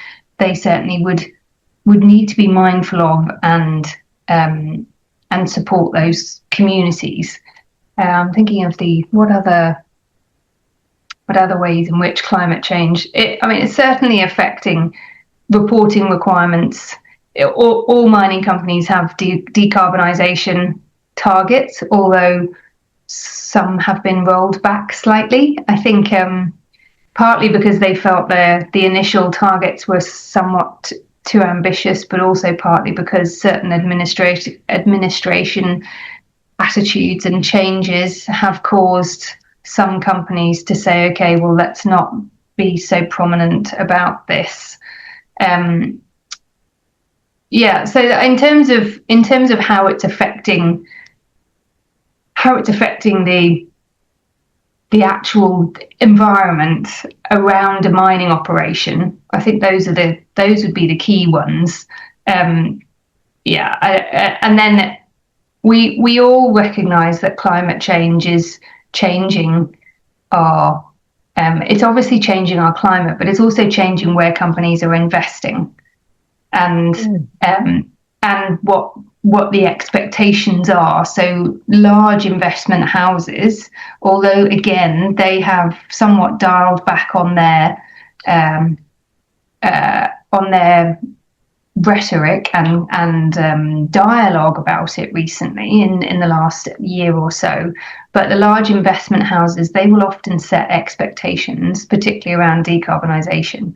Speaker 2: certainly would need to be mindful of and support those communities. I'm thinking of what other ways in which climate change, it's certainly affecting reporting requirements. All mining companies have decarbonisation targets, although some have been rolled back slightly. I think partly because they felt the initial targets were somewhat too ambitious, but also partly because certain administration attitudes and changes have caused some companies to say, okay, well, let's not be so prominent about this. So in terms of how it's affecting the actual environment around a mining operation, I think those would be the key ones. And then we all recognise that climate change is changing our It's obviously changing our climate, but it's also changing where companies are investing, and what the expectations are. So large investment houses, although again they have somewhat dialed back on their rhetoric and dialogue about it recently in the last year or so. But the large investment houses, they will often set expectations, particularly around decarbonisation,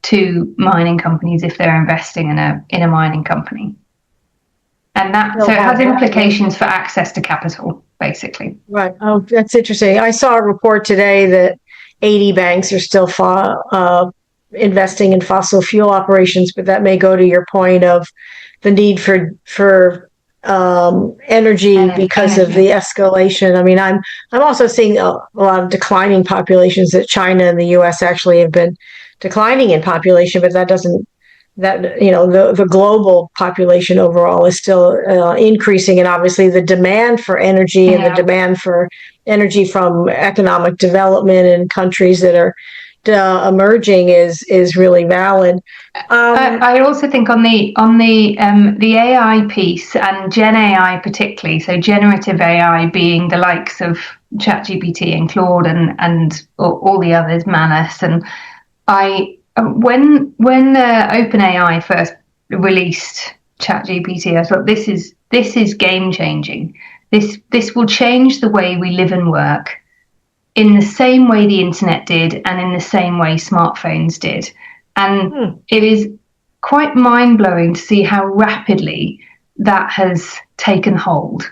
Speaker 2: to mining companies if they're investing in a mining company. And that, so it has implications for access to capital, basically.
Speaker 1: Right. Oh, that's interesting. I saw a report today that 80 banks are still investing in fossil fuel operations, but that may go to your point of the need for energy because of the escalation. I mean, I'm also seeing a lot of declining populations. That China and the U.S. actually have been declining in population, but that doesn't. That, you know, the global population overall is still increasing, and obviously the demand for energy and the demand for energy from economic development in countries that are emerging is really valid.
Speaker 2: I also think on the AI piece, and Gen AI particularly, so generative AI being the likes of ChatGPT and Claude and all the others, Manus, and when OpenAI first released ChatGPT, I thought this is game changing. This will change the way we live and work in the same way the internet did, and in the same way smartphones did. And it is quite mind blowing to see how rapidly that has taken hold.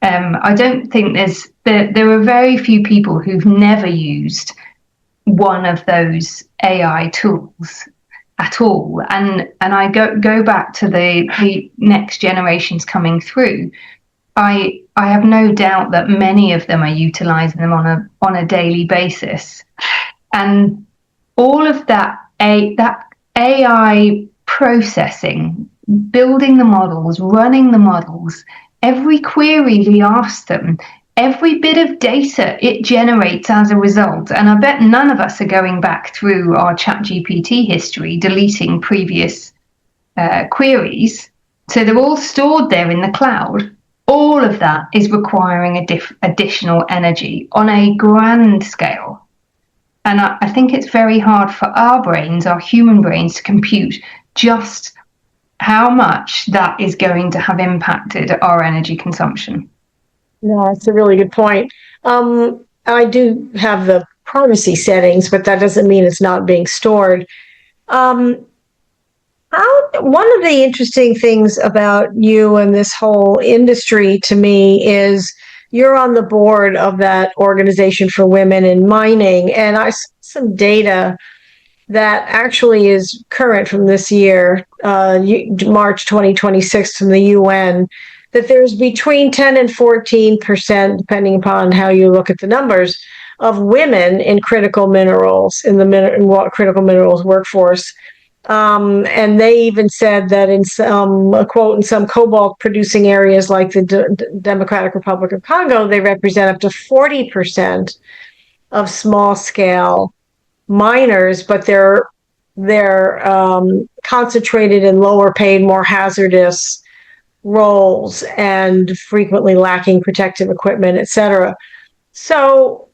Speaker 2: I don't think there are very few people who've never used one of those AI tools at all, and I go back to the next generations coming through. I have no doubt that many of them are utilizing them on a daily basis, and all of that AI processing, building the models, running the models, every query we ask them, every bit of data it generates as a result. And I bet none of us are going back through our ChatGPT history, deleting previous queries. So they're all stored there in the cloud. All of that is requiring additional energy on a grand scale. And I think it's very hard for our brains, our human brains, to compute just how much that is going to have impacted our energy consumption.
Speaker 1: No, that's a really good point. I do have the privacy settings, but that doesn't mean it's not being stored. One of the interesting things about you and this whole industry to me is you're on the board of that Organization for Women in Mining, and I saw some data that actually is current from this year, March 2026, from the UN, that there's between 10 and 14%, depending upon how you look at the numbers, of women in critical minerals, in the critical minerals workforce. And they even said that in a quote, in some cobalt producing areas like the Democratic Republic of Congo, they represent up to 40% of small scale miners, but they're concentrated in lower paid, more hazardous roles and frequently lacking protective equipment, etc. So,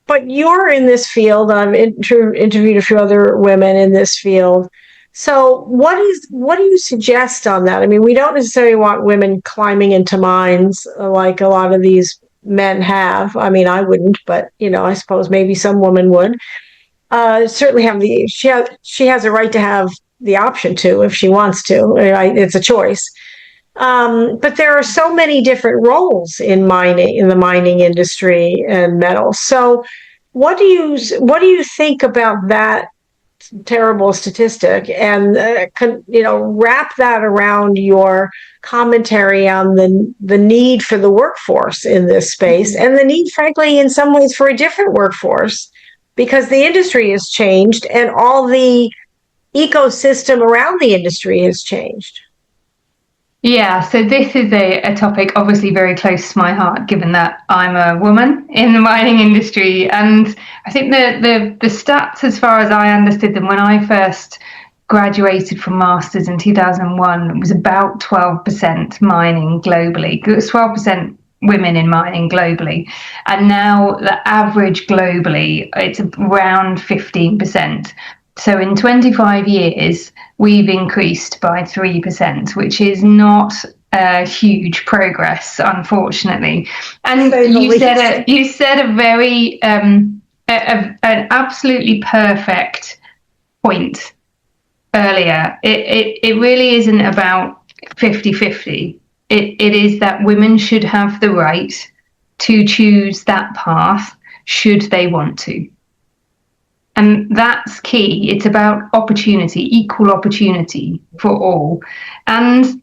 Speaker 1: but you're in this field. I've interviewed a few other women in this field. So what do you suggest on that? I mean, we don't necessarily want women climbing into mines like a lot of these men have. I mean, I wouldn't, but I suppose maybe some woman would. Certainly she has a right to have the option to, if she wants to. It's a choice. But there are so many different roles in the mining industry and metals. So what do you think about that terrible statistic, and wrap that around your commentary on the need for the workforce in this space, and the need, frankly, in some ways, for a different workforce, because the industry has changed and all the ecosystem around the industry has changed?
Speaker 2: Yeah, so this is a topic obviously very close to my heart, given that I'm a woman in the mining industry. And I think the stats, as far as I understood them when I first graduated from masters in 2001, was about 12% mining globally. It was 12% women in mining globally. And now the average globally, it's around 15%. So in 25 years, we've increased by 3%, which is not huge progress, unfortunately. And you said a very an absolutely perfect point earlier. It really isn't about 50-50. It is that women should have the right to choose that path should they want to. And that's key. It's about opportunity, equal opportunity for all. And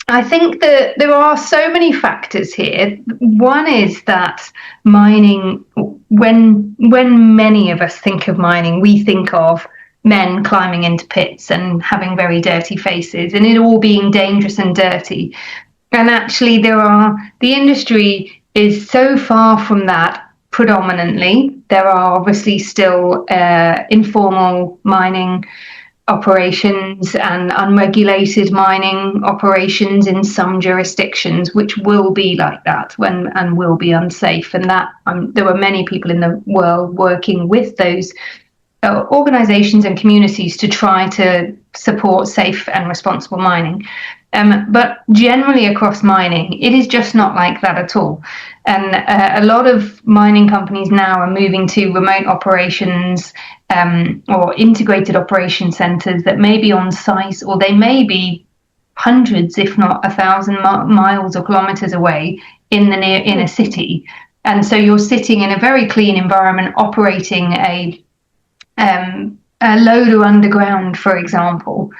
Speaker 2: I think that there are so many factors here. One is that mining, when many of us think of mining, we think of men climbing into pits and having very dirty faces and it all being dangerous and dirty. And actually, the industry is so far from that predominantly. There are obviously still informal mining operations and unregulated mining operations in some jurisdictions, which will be like that and will be unsafe. And that there are many people in the world working with those organizations and communities to try to support safe and responsible mining. But generally across mining, it is just not like that at all. And a lot of mining companies now are moving to remote operations or integrated operation centers that may be on site, or they may be hundreds, if not 1,000 miles or kilometers away in the inner city. And so you're sitting in a very clean environment, operating a loader underground, for example,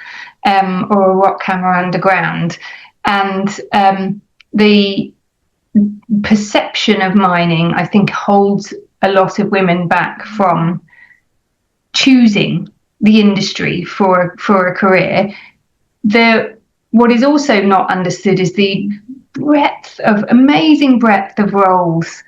Speaker 2: or a rock hammer underground. And the perception of mining, I think, holds a lot of women back from choosing the industry for a career. What is also not understood is the amazing breadth of roles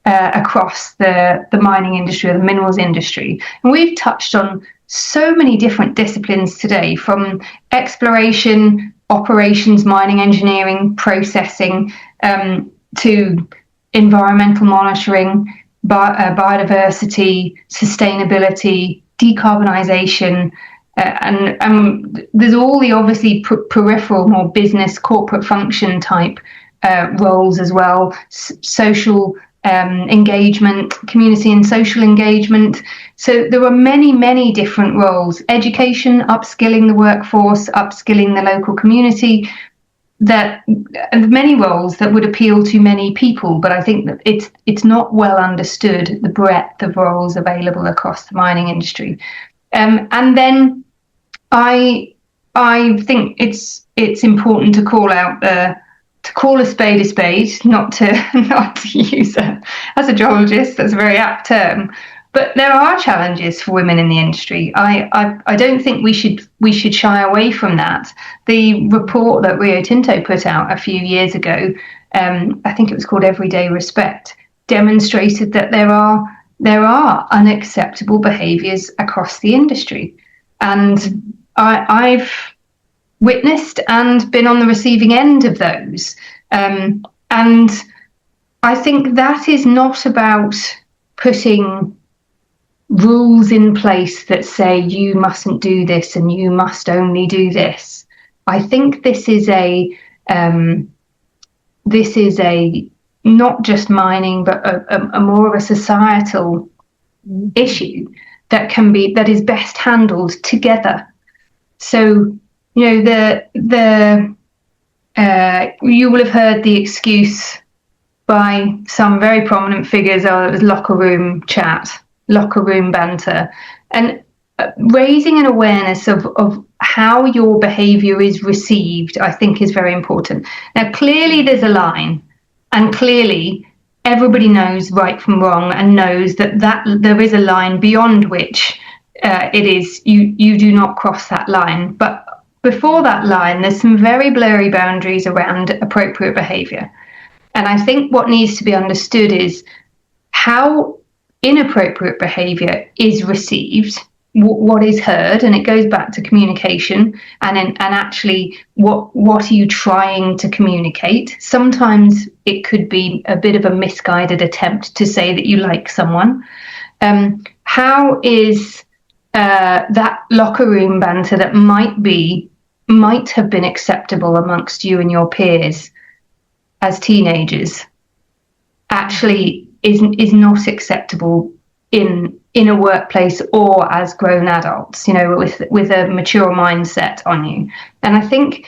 Speaker 2: across the mining industry or the minerals industry. And we've touched on so many different disciplines today, from exploration, operations, mining engineering, processing, to environmental monitoring, biodiversity, sustainability, decarbonisation, and there's all the obviously peripheral, more business, corporate function type roles as well, social engagement, community and social engagement. So there are many, many different roles. Education, upskilling the workforce, upskilling the local community, and many roles that would appeal to many people. But I think that it's not well understood, the breadth of roles available across the mining industry. And then I think it's important to call out to call a spade, not to use as a geologist, that's a very apt term. But there are challenges for women in the industry. I don't think we should shy away from that. The report that Rio Tinto put out a few years ago, I think it was called Everyday Respect, demonstrated that there are unacceptable behaviours across the industry. And I've witnessed and been on the receiving end of those. And I think that is not about putting rules in place that say you mustn't do this and you must only do this. I think this is a not just mining, but a more of a societal issue that is best handled together. So, you know, you will have heard the excuse by some very prominent figures, it was locker room chat, locker room banter, and raising an awareness of how your behaviour is received, I think, is very important. Now, clearly there's a line, and clearly everybody knows right from wrong and knows that there is a line beyond which it is you do not cross that line. But before that line, there's some very blurry boundaries around appropriate behaviour. And I think what needs to be understood is how inappropriate behaviour is received, what is heard, and it goes back to communication and actually what are you trying to communicate. Sometimes it could be a bit of a misguided attempt to say that you like someone. How is that locker room banter that might have been acceptable amongst you and your peers as teenagers actually is not acceptable in a workplace or as grown adults, with a mature mindset on you. And I think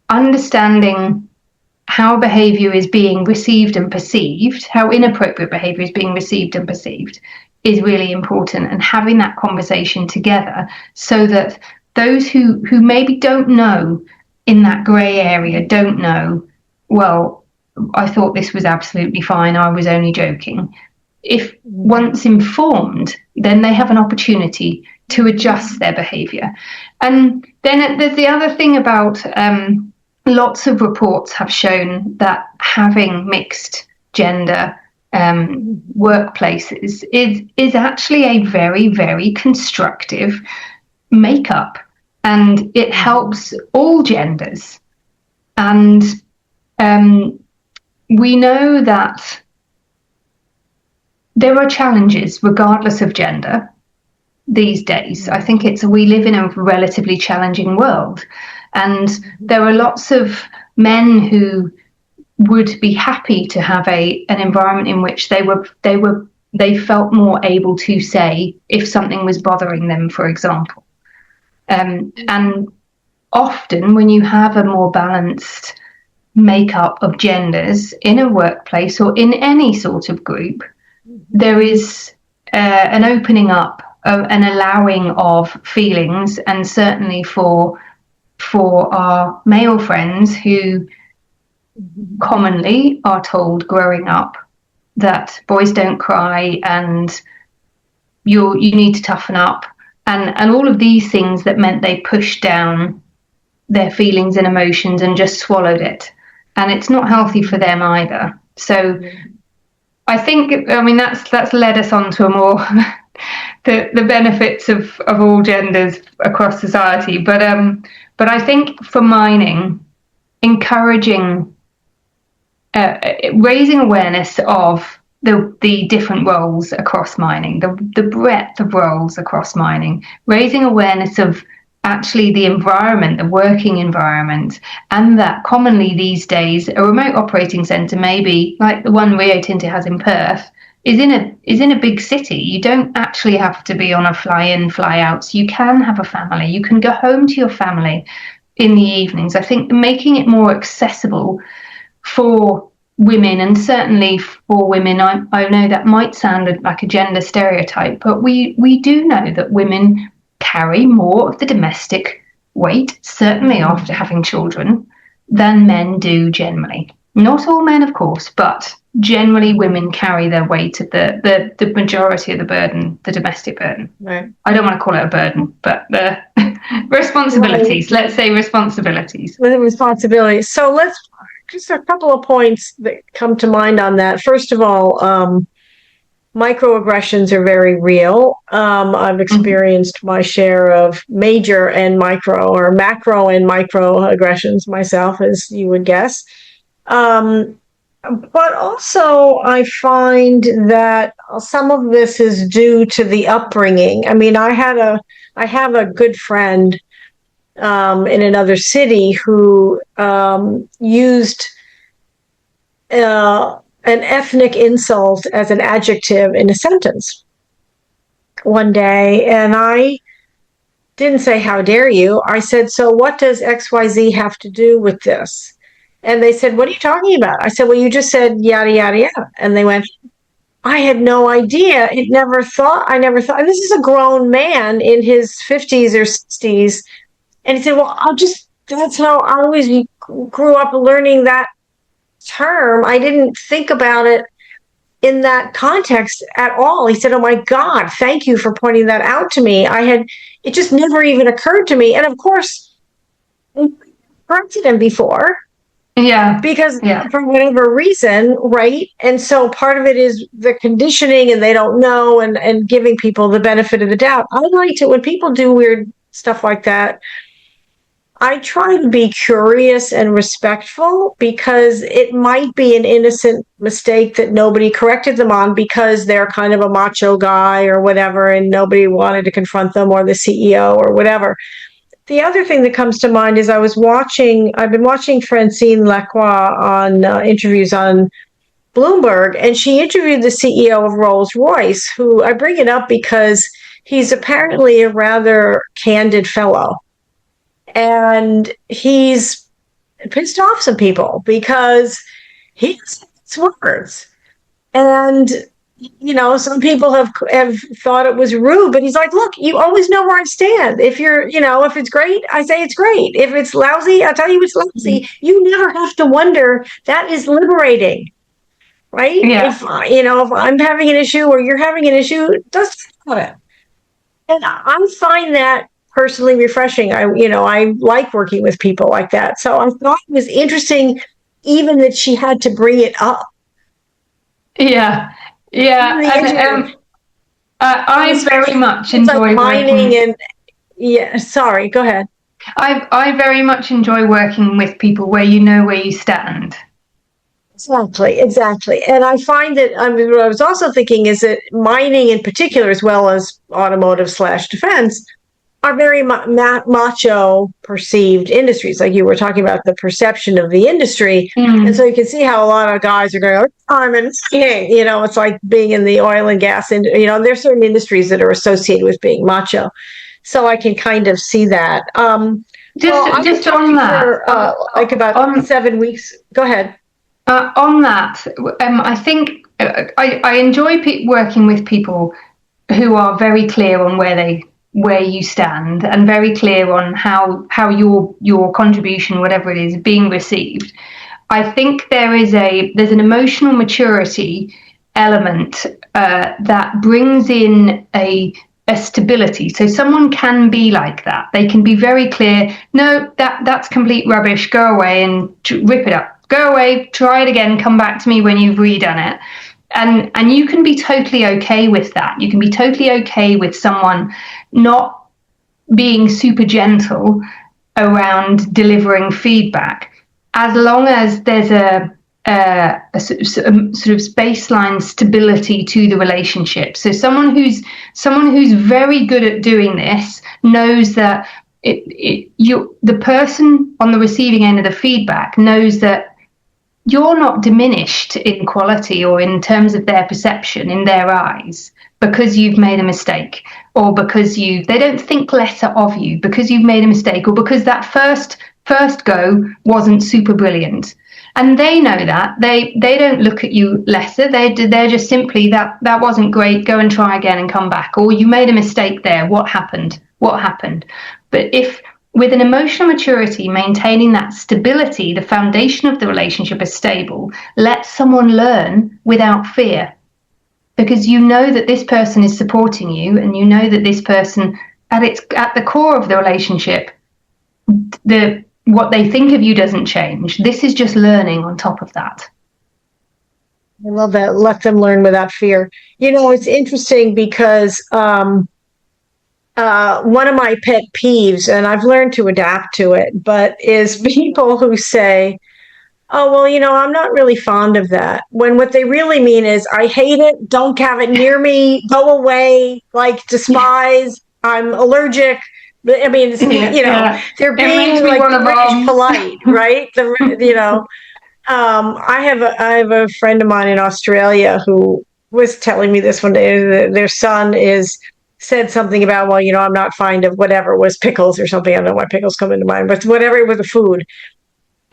Speaker 2: understanding how behavior is being received and perceived, how inappropriate behavior is being received and perceived, is really important, and having that conversation together so that those who maybe don't know, in that grey area, don't know, well, I thought this was absolutely fine, I was only joking. If once informed, then they have an opportunity to adjust their behaviour. And then there's the other thing about lots of reports have shown that having mixed gender workplaces is actually a very, very constructive makeup, and it helps all genders. And we know that there are challenges regardless of gender these days. I think we live in a relatively challenging world, and there are lots of men who would be happy to have an environment in which they felt more able to say if something was bothering them, for example. And often when you have a more balanced makeup of genders in a workplace or in any sort of group, there is an opening up, an allowing of feelings, and certainly for our male friends who commonly are told growing up that boys don't cry and you need to toughen up, and all of these things that meant they pushed down their feelings and emotions and just swallowed it, and it's not healthy for them either. So I think, that's led us on to a more the benefits of all genders across society, but I think for mining, encouraging raising awareness of the different roles across mining, the breadth of roles across mining, raising awareness of actually the environment, the working environment, and that commonly these days a remote operating centre, maybe like the one Rio Tinto has in Perth, is in a big city. You don't actually have to be on a fly-in, fly-outs. You can have a family. You can go home to your family in the evenings. I think making it more accessible for women, and certainly for women, I know that might sound like a gender stereotype, but we do know that women carry more of the domestic weight, certainly after having children, than men do generally. Not all men, of course, but generally women carry their weight of the majority of the burden, the domestic burden.
Speaker 1: Right.
Speaker 2: I don't want to call it a burden, but the responsibilities, let's say responsibilities.
Speaker 1: With responsibilities. So let's just a couple of points that come to mind on that. First of all, microaggressions are very real. I've experienced my share of major and micro, or macro and micro aggressions myself, as you would guess. But also I find that some of this is due to the upbringing. I mean, I have a good friend in another city who used an ethnic insult as an adjective in a sentence one day, and I didn't say, "How dare you?" I said, "So what does XYZ have to do with this?" And they said, "What are you talking about?" I said, "Well, you just said yada, yada, yada." And they went, "I had no idea. I never thought, and this is a grown man in his 50s or 60s. And he said, "Well, that's how I always grew up learning that term. I didn't think about it in that context at all." He said, "Oh my God, thank you for pointing that out to me. It just never even occurred to me." And of course, corrected him before.
Speaker 2: Yeah.
Speaker 1: Because
Speaker 2: Yeah.
Speaker 1: for whatever reason, right? And so part of it is the conditioning and they don't know and giving people the benefit of the doubt. I like to, when people do weird stuff like that, I try to be curious and respectful because it might be an innocent mistake that nobody corrected them on because they're kind of a macho guy or whatever, and nobody wanted to confront them or the CEO or whatever. The other thing that comes to mind is I've been watching Francine Lacroix on interviews on Bloomberg, and she interviewed the CEO of Rolls Royce, who I bring it up because he's apparently a rather candid fellow. And he's pissed off some people because he has words. And some people have thought it was rude, but he's like, look, you always know where I stand. If if it's great, I say it's great. If it's lousy, I tell you it's lousy. You never have to wonder. That is liberating, right?
Speaker 2: Yeah.
Speaker 1: If I'm having an issue or you're having an issue, just talk about it. And I find that personally refreshing. I like working with people like that. So I thought it was interesting, even that she had to bring it up.
Speaker 2: Yeah. Yeah. And I very much enjoy
Speaker 1: mining
Speaker 2: working.
Speaker 1: and yeah. Sorry, go ahead.
Speaker 2: I very much enjoy working with people where you know where you stand.
Speaker 1: Exactly. And I find that what I was also thinking is that mining in particular, as well as automotive/defense, are very macho perceived industries. Like you were talking about the perception of the industry. And so you can see how a lot of guys are going, I'm in skiing. It's like being in the oil and gas. And, there's certain industries that are associated with being macho. So I can kind of see that.
Speaker 2: Just on that.
Speaker 1: For, like about 7 weeks. Go ahead.
Speaker 2: On that, I think I enjoy working with people who are very clear on where you stand and very clear on how your contribution, whatever it is, being received. I think there's an emotional maturity element that brings in a stability. So someone can be like that. They can be very clear. No, that's complete rubbish. Go away and rip it up. Go away. Try it again. Come back to me when you've redone it. And you can be totally okay with that. You can be totally okay with someone not being super gentle around delivering feedback, as long as there's a sort of baseline stability to the relationship. So someone who's very good at doing this knows that the person on the receiving end of the feedback knows that you're not diminished in quality or in terms of their perception in their eyes because you've made a mistake, or because they don't think lesser of you because you've made a mistake, or because that first go wasn't super brilliant. And they know that. They don't look at you lesser. They're just simply that wasn't great. Go and try again and come back. Or you made a mistake there. What happened? But if with an emotional maturity, maintaining that stability, the foundation of the relationship is stable, let someone learn without fear. Because you know that this person is supporting you, and you know that this person, at the core of the relationship, what they think of you doesn't change. This is just learning on top of that.
Speaker 1: I love that. Let them learn without fear. It's interesting because one of my pet peeves, and I've learned to adapt to it, but is people who say, oh, well, I'm not really fond of that. When what they really mean is, I hate it, don't have it near me, go away, like despise, I'm allergic. I mean, they're being like British polite, right? I have a friend of mine in Australia who was telling me this one day. Their son said something about, well, I'm not fond of whatever was pickles or something. I don't know why pickles come into mind, but whatever it was, a food.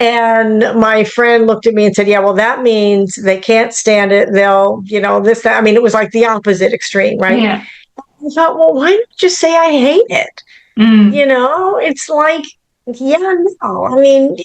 Speaker 1: And my friend looked at me and said, yeah, well, that means they can't stand it. They'll, this, that. I mean, it was like the opposite extreme, right?
Speaker 2: Yeah.
Speaker 1: I thought, well, why don't you just say I hate it? It's like, yeah, no. I mean,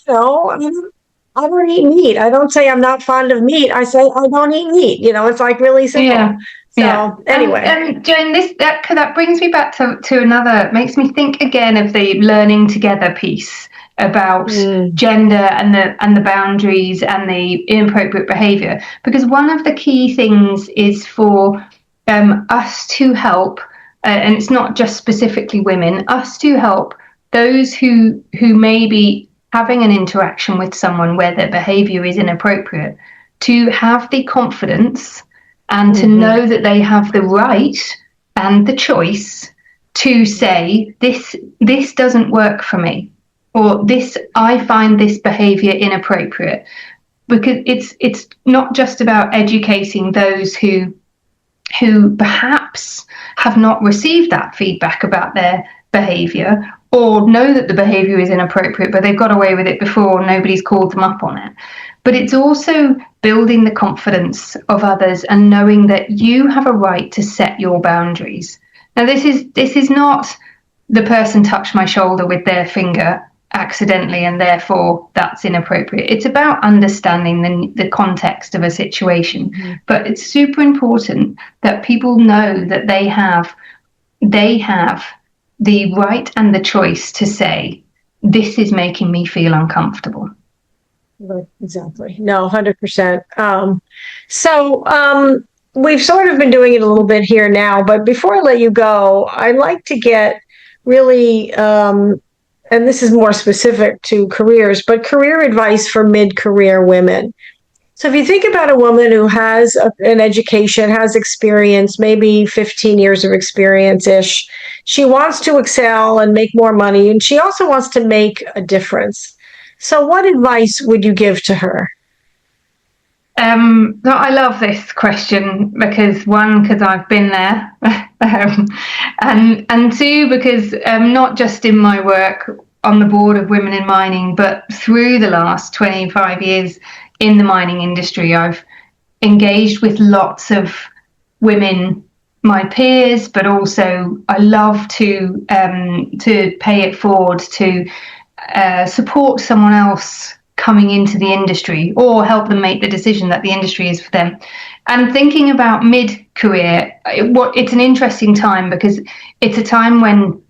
Speaker 1: I don't eat meat. I don't say I'm not fond of meat. I say I don't eat meat. It's like really simple.
Speaker 2: Yeah.
Speaker 1: So anyway,
Speaker 2: and Joan, that brings me back to another. Makes me think again of the learning together piece. about gender and the boundaries and the inappropriate behavior, because one of the key things is for us to help, and it's not just specifically women, us to help those who may be having an interaction with someone where their behavior is inappropriate, to have the confidence and to know that they have the right and the choice to say, this doesn't work for me, or I find this behavior inappropriate. Because it's not just about educating those who perhaps have not received that feedback about their behavior, or know that the behavior is inappropriate, but they've got away with it before, nobody's called them up on it. But it's also building the confidence of others and knowing that you have a right to set your boundaries. Now, this is not the person touched my shoulder with their finger accidentally and therefore that's inappropriate. It's about understanding the context of a situation. But it's super important that people know that they have the right and the choice to say, this is making me feel uncomfortable.
Speaker 1: Right, exactly. No, 100%. We've sort of been doing it a little bit here now, but before I let you go, I'd like to get really, and this is more specific to careers, but career advice for mid-career women. So if you think about a woman who has an education, has experience, maybe 15 years of experience-ish, she wants to excel and make more money, and she also wants to make a difference. So what advice would you give to her?
Speaker 2: I love this question because I've been there, and two, because not just in my work on the board of Women in Mining, but through the last 25 years in the mining industry, I've engaged with lots of women, my peers, but also I love to pay it forward to support someone else coming into the industry or help them make the decision that the industry is for them. And thinking about mid-career, it's an interesting time because it's a time when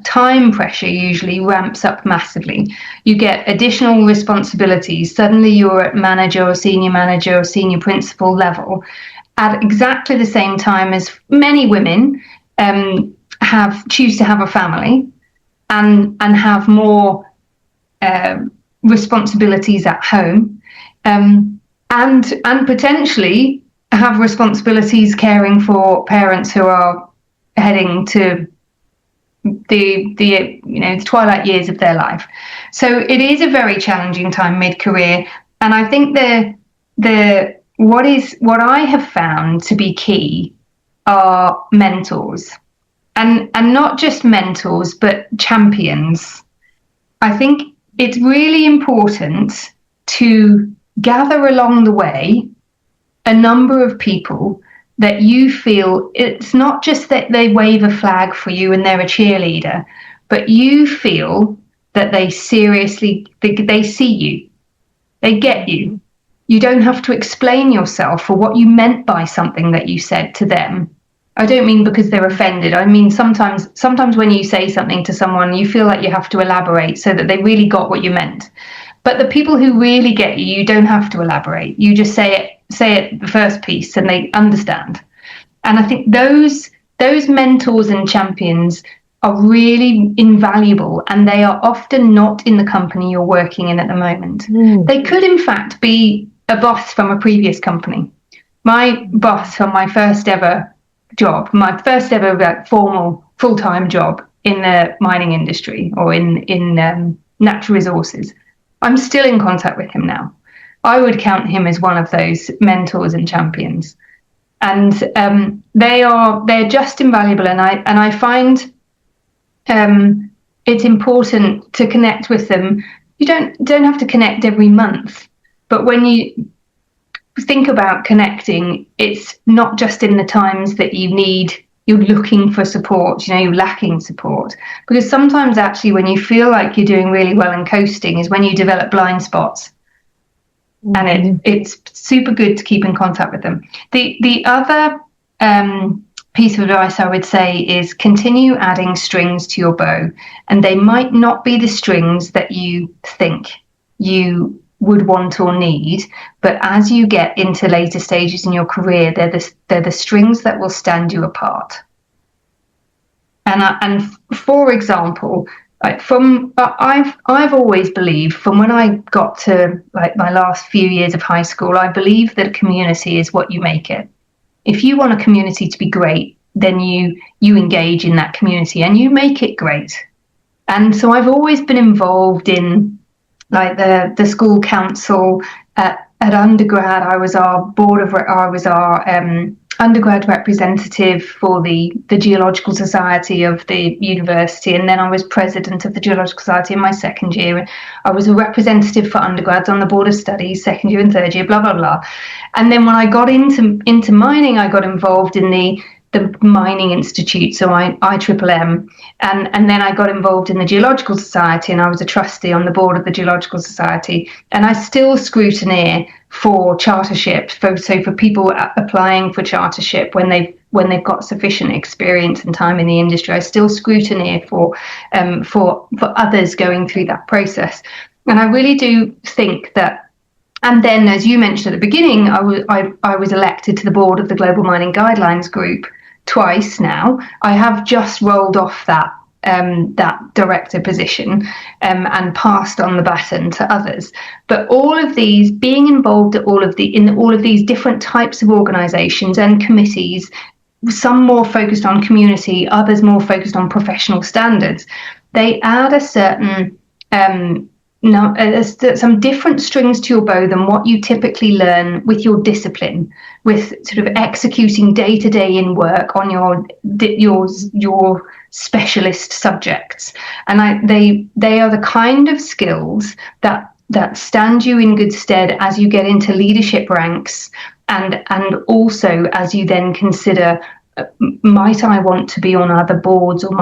Speaker 2: time pressure usually ramps up massively. You get additional responsibilities. Suddenly you're at manager or senior principal level at exactly the same time as many women choose to have a family and have more responsibilities at home, and potentially have responsibilities caring for parents who are heading to the twilight years of their life. So it is a very challenging time mid-career, and I think what I have found to be key are mentors, and not just mentors but champions. I think it's really important to gather along the way a number of people that you feel, it's not just that they wave a flag for you and they're a cheerleader, but you feel that they seriously, they see you, they get you. You don't have to explain yourself or what you meant by something that you said to them. I don't mean because they're offended. I mean, sometimes when you say something to someone, you feel like you have to elaborate so that they really got what you meant. But the people who really get you, you don't have to elaborate. You just say it the first piece and they understand. And I think those mentors and champions are really invaluable, and they are often not in the company you're working in at the moment. They could in fact be a boss from a previous company. My boss from my first ever job, my first ever formal full-time job in the mining industry or in natural resources, I'm still in contact with him now. I would count him as one of those mentors and champions, and they're just invaluable. And I find it's important to connect with them. You don't have to connect every month, but when you think about connecting, it's not just in the times that you're looking for support, you're lacking support. Because sometimes actually when you feel like you're doing really well and coasting is when you develop blind spots. And it's super good to keep in contact with them. The other piece of advice I would say is continue adding strings to your bow, and they might not be the strings that you think you would want or need, but as you get into later stages in your career, they're the strings that will stand you apart. And for example, I've always believed, from when I got to like my last few years of high school, I believe that a community is what you make it. If you want a community to be great, then you engage in that community and you make it great. And so I've always been involved in like the school council. At undergrad, I was our undergrad representative for the Geological Society of the university, and then I was president of the Geological Society in my second year. I was a representative for undergrads on the board of studies, second year and third year, blah blah blah. And then when I got into mining, I got involved in the Mining Institute, so IMMM, and then I got involved in the Geological Society, and I was a trustee on the board of the Geological Society, and I still scrutineer for chartership, so for people applying for chartership when they've got sufficient experience and time in the industry, I still scrutineer for others going through that process. And I really do think that. And then, as you mentioned at the beginning, I was elected to the board of the Global Mining Guidelines Group twice now. I have just rolled off that director position and passed on the baton to others. But all of these, being involved in all of these different types of organisations and committees, some more focused on community, others more focused on professional standards, they add a certain some different strings to your bow than what you typically learn with your discipline, with sort of executing day to day in work on your specialist subjects. And they are the kind of skills that stand you in good stead as you get into leadership ranks, and also as you then consider, might I want to be on other boards, or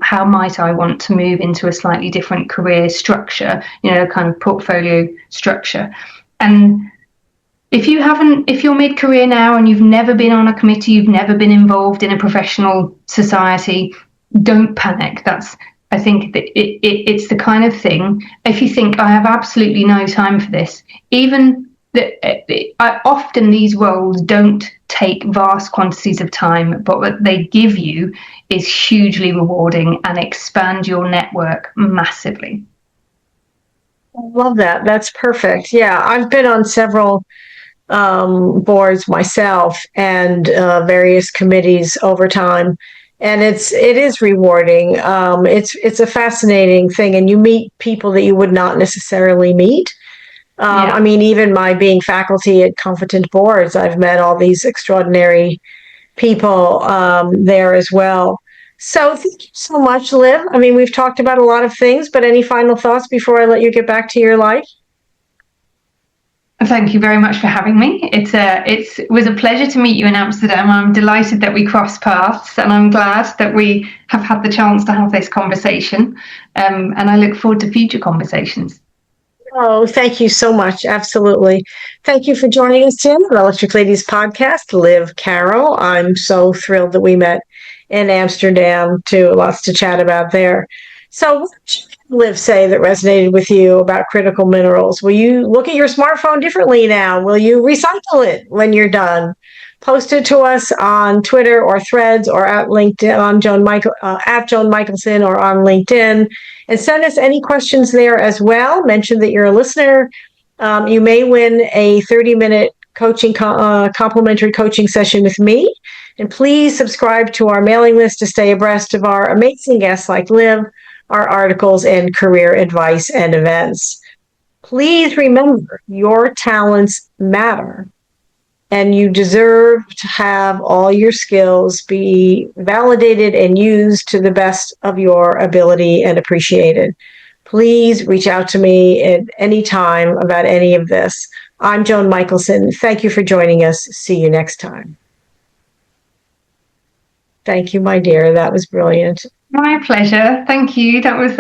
Speaker 2: how might I want to move into a slightly different career structure, kind of portfolio structure. And if you're mid-career now and you've never been on a committee, you've never been involved in a professional society, don't panic. I think that it's the kind of thing, if you think I have absolutely no time for this, often these roles don't take vast quantities of time, but what they give you is hugely rewarding and expand your network massively.
Speaker 1: I love that. That's perfect. Yeah, I've been on several boards myself and various committees over time, and it is rewarding. It's a fascinating thing, and you meet people that you would not necessarily meet. Yeah. I mean, even my being faculty at competent boards, I've met all these extraordinary people there as well. So thank you so much, Liv. I mean, we've talked about a lot of things, but any final thoughts before I let you get back to your life?
Speaker 2: Thank you very much for having me. It was a pleasure to meet you in Amsterdam. I'm delighted that we crossed paths, and I'm glad that we have had the chance to have this conversation. And I look forward to future conversations.
Speaker 1: Oh, thank you so much. Absolutely. Thank you for joining us today on the Electric Ladies podcast, Liv Carroll. I'm so thrilled that we met in Amsterdam, too. Lots to chat about there. So what did Liv say that resonated with you about critical minerals? Will you look at your smartphone differently now? Will you recycle it when you're done? Post it to us on Twitter or Threads or at LinkedIn on at Joan Michelson or on LinkedIn, and send us any questions there as well. Mention that you're a listener. You may win a 30-minute coaching complimentary coaching session with me. And please subscribe to our mailing list to stay abreast of our amazing guests like Liv, our articles, and career advice and events. Please remember, your talents matter, and you deserve to have all your skills be validated and used to the best of your ability and appreciated. Please reach out to me at any time about any of this. I'm Joan Michelson. Thank you for joining us. See you next time. Thank you, my dear. That was brilliant.
Speaker 2: My pleasure. Thank you. That was